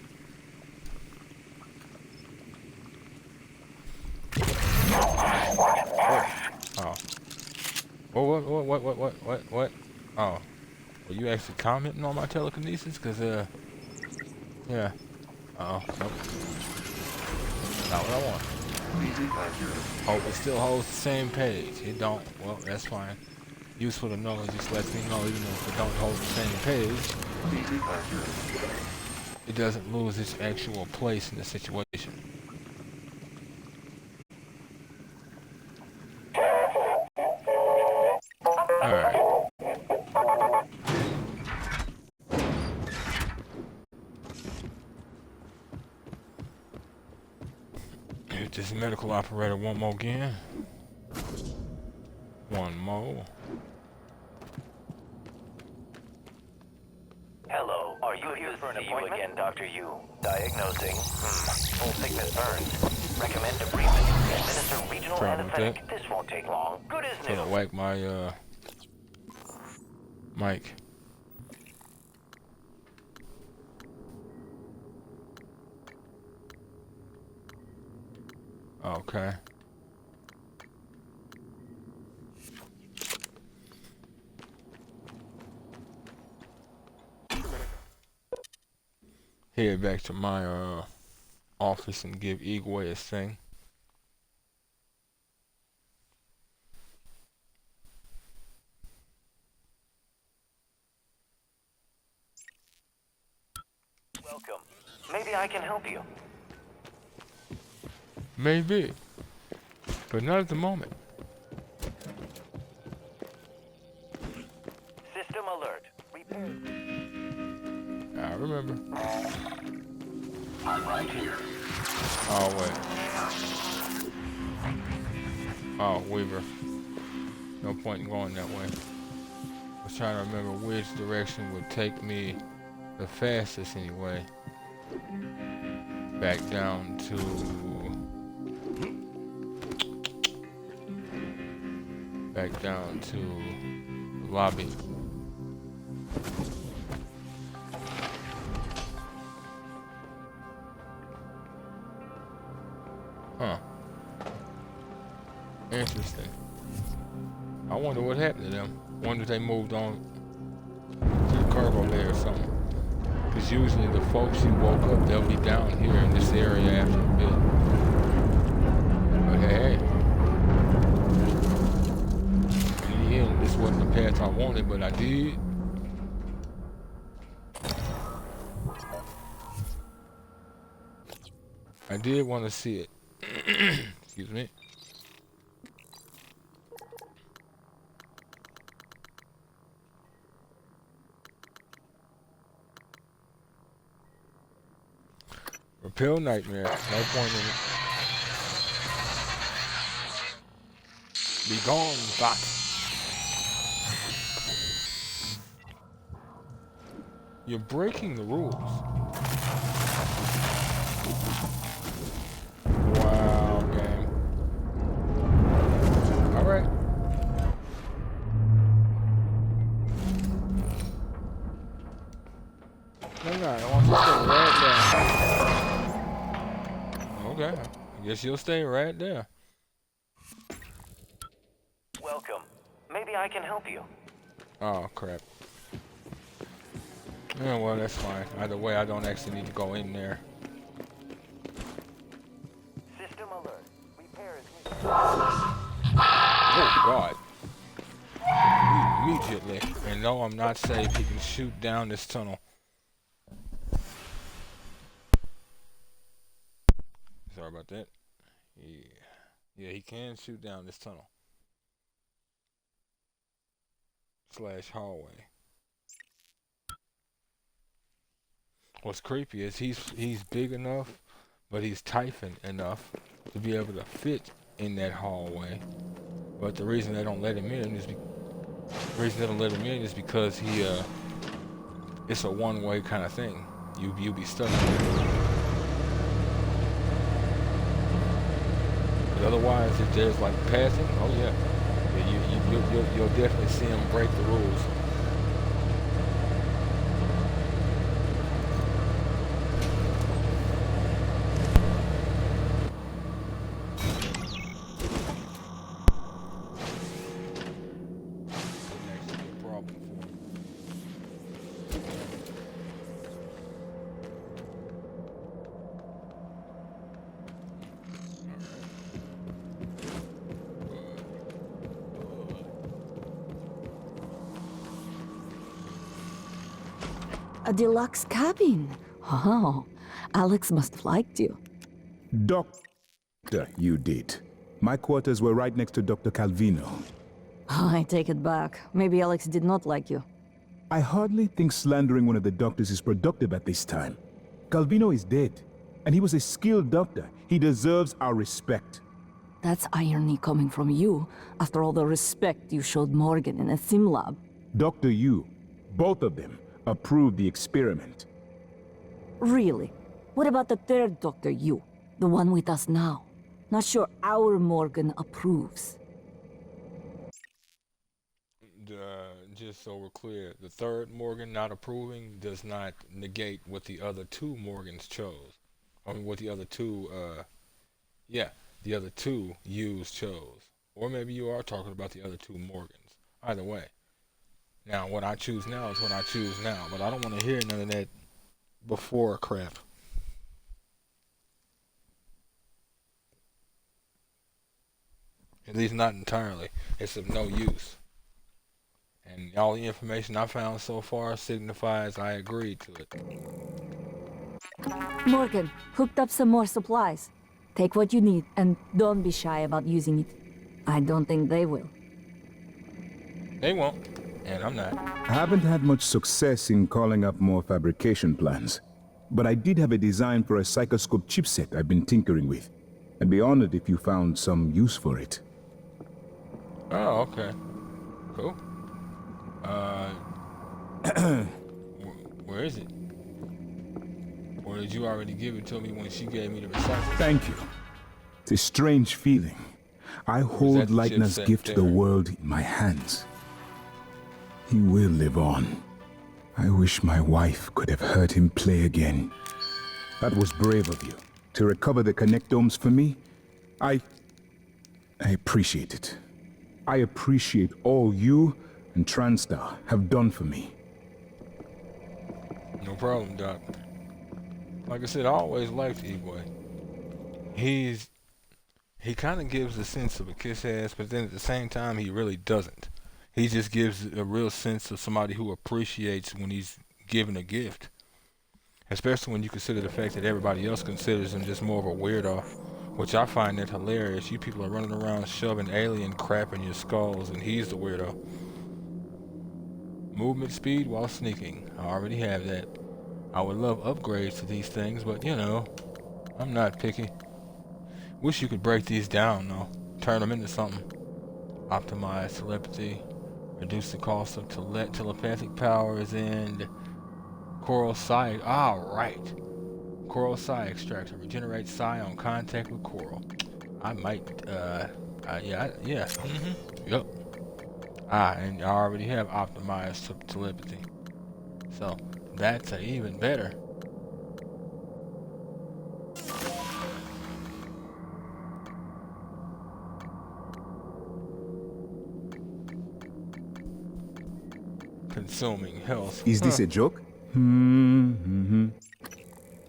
Oh. What? Oh. Were you actually commenting on my telekinesis? Cause, yeah. Uh-oh. Nope. Not what I want. Oh, it still holds the same page. It don't. Well, that's fine. Useful to know. It just lets me know, even if it don't hold the same page, it doesn't lose its actual place in the situation. sir. Hit this medical operator one more again. One more. Hello, are you here for an appointment? Again, Dr. Yu. Diagnosing. Full thickness burns. Recommend debridement. Administer regional anesthetic. This won't take long. Good as new. Gonna whack my mic. Okay. Head back to my office and give Igwe his thing. Welcome. Maybe I can help you. Maybe, but not at the moment. System alert. Repair. I remember. I'm right here. Oh, wait. Oh, Weaver. No point in going that way. I was trying to remember which direction would take me the fastest anyway. Back down to... Back down to the lobby. Huh. Interesting. I wonder what happened to them. Wonder if they moved on to the cargo bay or something. Because usually the folks who woke up, they'll be down here in this area after a bit. But hey. In the end, this wasn't the path I wanted, but I did. I did want to see it. Excuse me. Repel nightmare. No point in it. Be gone, bot. You're breaking the rules. Wow, game. Alright. No, I want you to stay right there. Okay, I guess you'll stay right there. Welcome. Maybe I can help you. Oh, crap. Yeah, well, that's fine. Either way, I don't actually need to go in there. System alert. Repair is needed. Oh, God. Immediately. And no, I'm not safe. He can shoot down this tunnel. Sorry about that. Yeah, he can shoot down this tunnel. / hallway. What's creepy is he's big enough, but he's Typhon enough to be able to fit in that hallway. But the reason they don't let him in is because he it's a one-way kind of thing. You be stuck in there. But otherwise, if there's like passing, oh yeah, you'll definitely see him break the rules. A deluxe cabin. Oh, Alex must have liked you. Doctor, you did. My quarters were right next to Dr. Calvino. I take it back. Maybe Alex did not like you. I hardly think slandering one of the doctors is productive at this time. Calvino is dead, and he was a skilled doctor. He deserves our respect. That's irony coming from you, after all the respect you showed Morgan in a sim lab. Dr. Yu, both of them, approved the experiment. Really? What about the third Dr. Yu? The one with us now? Not sure our Morgan approves. Just so we're clear, the third Morgan not approving does not negate what the other two Morgans chose. I mean, what the other two, the other two U's chose. Or maybe you are talking about the other two Morgans. Either way. Now, what I choose now is what I choose now, but I don't want to hear none of that before crap. At least not entirely. It's of no use. And all the information I found so far signifies I agreed to it. Morgan, hooked up some more supplies. Take what you need, and don't be shy about using it. I don't think they will. They won't, and I'm not. I haven't had much success in calling up more fabrication plans, but I did have a design for a psychoscope chipset I've been tinkering with. I'd be honored if you found some use for it. Oh, okay. Cool. Where is it? Or did you already give it to me when she gave me the recycle? Thank you. It's a strange feeling. I hold Leitner's gift to the world in my hands. He will live on. I wish my wife could have heard him play again. That was brave of you. To recover the connectomes for me, I appreciate it. I appreciate all you and TranStar have done for me. No problem, Doc. Like I said, I always liked Igwe. He kind of gives a sense of a kiss ass, but then at the same time, he really doesn't. He just gives a real sense of somebody who appreciates when he's given a gift. Especially when you consider the fact that everybody else considers him just more of a weirdo. Which I find that hilarious. You people are running around shoving alien crap in your skulls, and he's the weirdo. Movement speed while sneaking. I already have that. I would love upgrades to these things, but you know, I'm not picky. Wish you could break these down though. Turn them into something. Optimize telepathy. Reduce the cost of telepathic powers and Coral Psi. Ah, right. Coral Psi extractor. Regenerate Psi on contact with Coral. I might, yeah. Yup. And I already have optimized telepathy. So, that's even better. Consuming health. Is this a joke?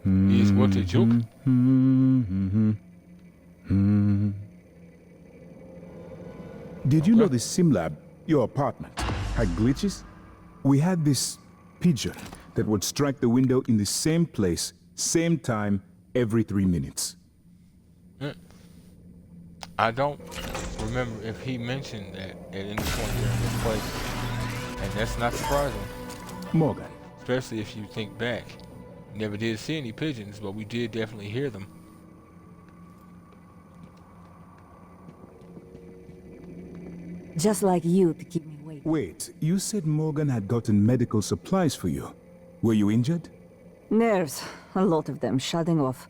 Is what a joke? Did you know the SimLab, your apartment, had glitches? We had this pigeon that would strike the window in the same place, same time, every 3 minutes. I don't remember if he mentioned that at any point during this place. And that's not surprising. Morgan. Especially if you think back. Never did see any pigeons, but we did definitely hear them. Just like you to keep me waiting. Wait, you said Morgan had gotten medical supplies for you. Were you injured? Nerves. A lot of them shutting off.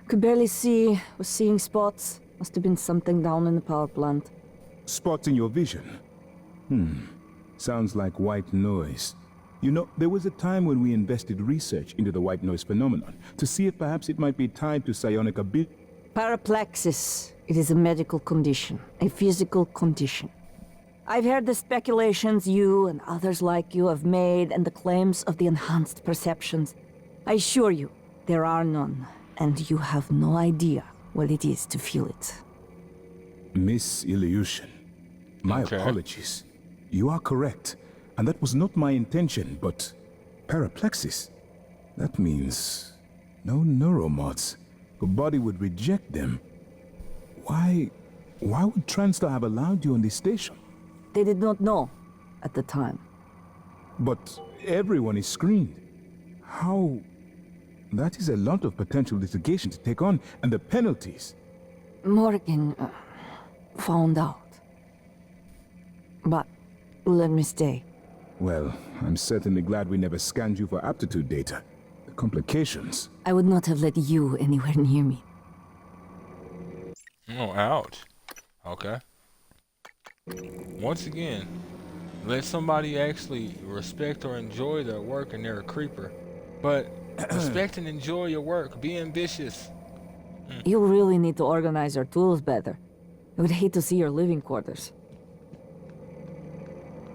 Could barely see, was seeing spots. Must have been something down in the power plant. Spots in your vision? Sounds like white noise. You know, there was a time when we invested research into the white noise phenomenon to see if perhaps it might be tied to psionic ability. Paraplexis. It is a medical condition, a physical condition. I've heard the speculations you and others like you have made and the claims of the enhanced perceptions. I assure you, there are none, and you have no idea what it is to feel it. Miss Illusion. My apologies. You are correct, and that was not my intention, but paraplexis. That means no neuromods. Your body would reject them. Why would TranStar have allowed you on this station? They did not know at the time. But everyone is screened. How? That is a lot of potential litigation to take on, and the penalties. Morgan found out. But let me stay. Well, I'm certainly glad we never scanned you for aptitude data. The complications. I would not have let you anywhere near me. Oh, ouch. Okay. Once again, let somebody actually respect or enjoy their work and they're a creeper. But respect and enjoy your work. Be ambitious. You really need to organize your tools better. I would hate to see your living quarters.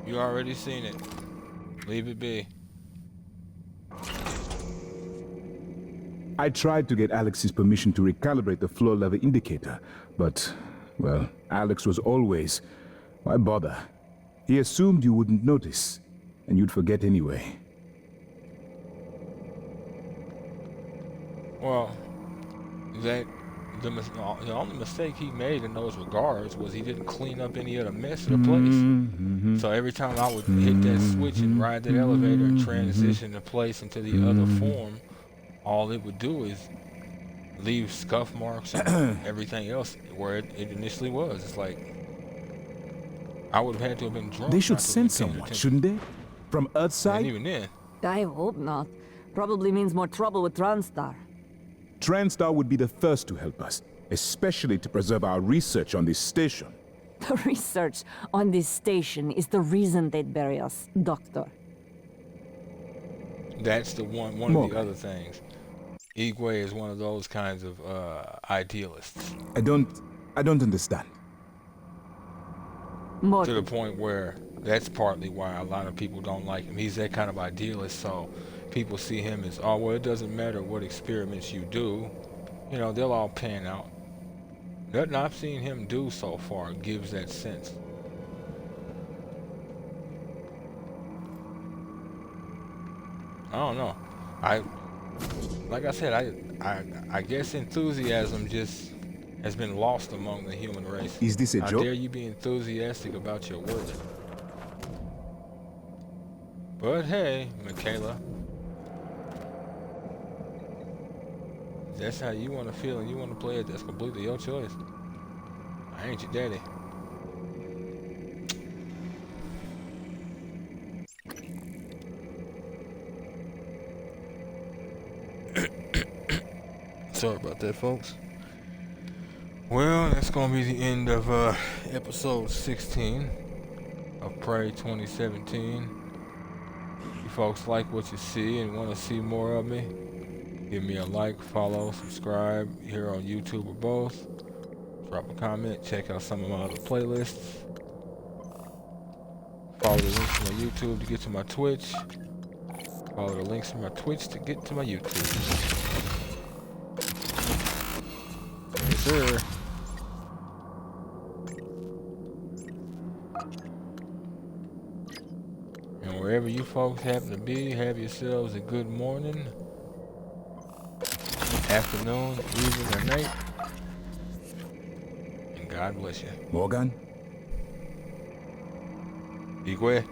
You already seen it. Leave it be. I tried to get Alex's permission to recalibrate the floor level indicator, but, well, Alex was always... Why bother? He assumed you wouldn't notice, and you'd forget anyway. Well, the only mistake he made in those regards was he didn't clean up any of the mess of the place. So every time I would hit that switch and ride that elevator and transition the place into the other form, all it would do is leave scuff marks and everything else where it initially was. It's like I would have had to have been drunk. They should send someone, shouldn't they? From Earthside? And even then. I hope not. Probably means more trouble with Transtar. Transtar would be the first to help us, especially to preserve our research on this station. The research on this station is the reason they'd bury us, Doctor. That's the one of the other things. Igwe is one of those kinds of idealists. I don't understand. To the point where that's partly why a lot of people don't like him. He's that kind of idealist, so people see him as, oh, well, it doesn't matter what experiments you do. You know, they'll all pan out. Nothing I've seen him do so far gives that sense. I don't know. Like I said, I guess enthusiasm just has been lost among the human race. Is this a joke? How dare you be enthusiastic about your work? But hey, Michaela, if that's how you want to feel and you want to play it, that's completely your choice. I ain't your daddy. Sorry about that, folks. Well, that's gonna be the end of episode 16 of Prey 2017. If you folks like what you see and want to see more of me, give me a like, follow, subscribe here on YouTube or both. Drop a comment, check out some of my other playlists. Follow the links to my YouTube to get to my Twitch. Follow the links to my Twitch to get to my YouTube. Yes, sir. And wherever you folks happen to be, have yourselves a good morning, afternoon, evening, or night. And God bless you. Morgan? Igwe.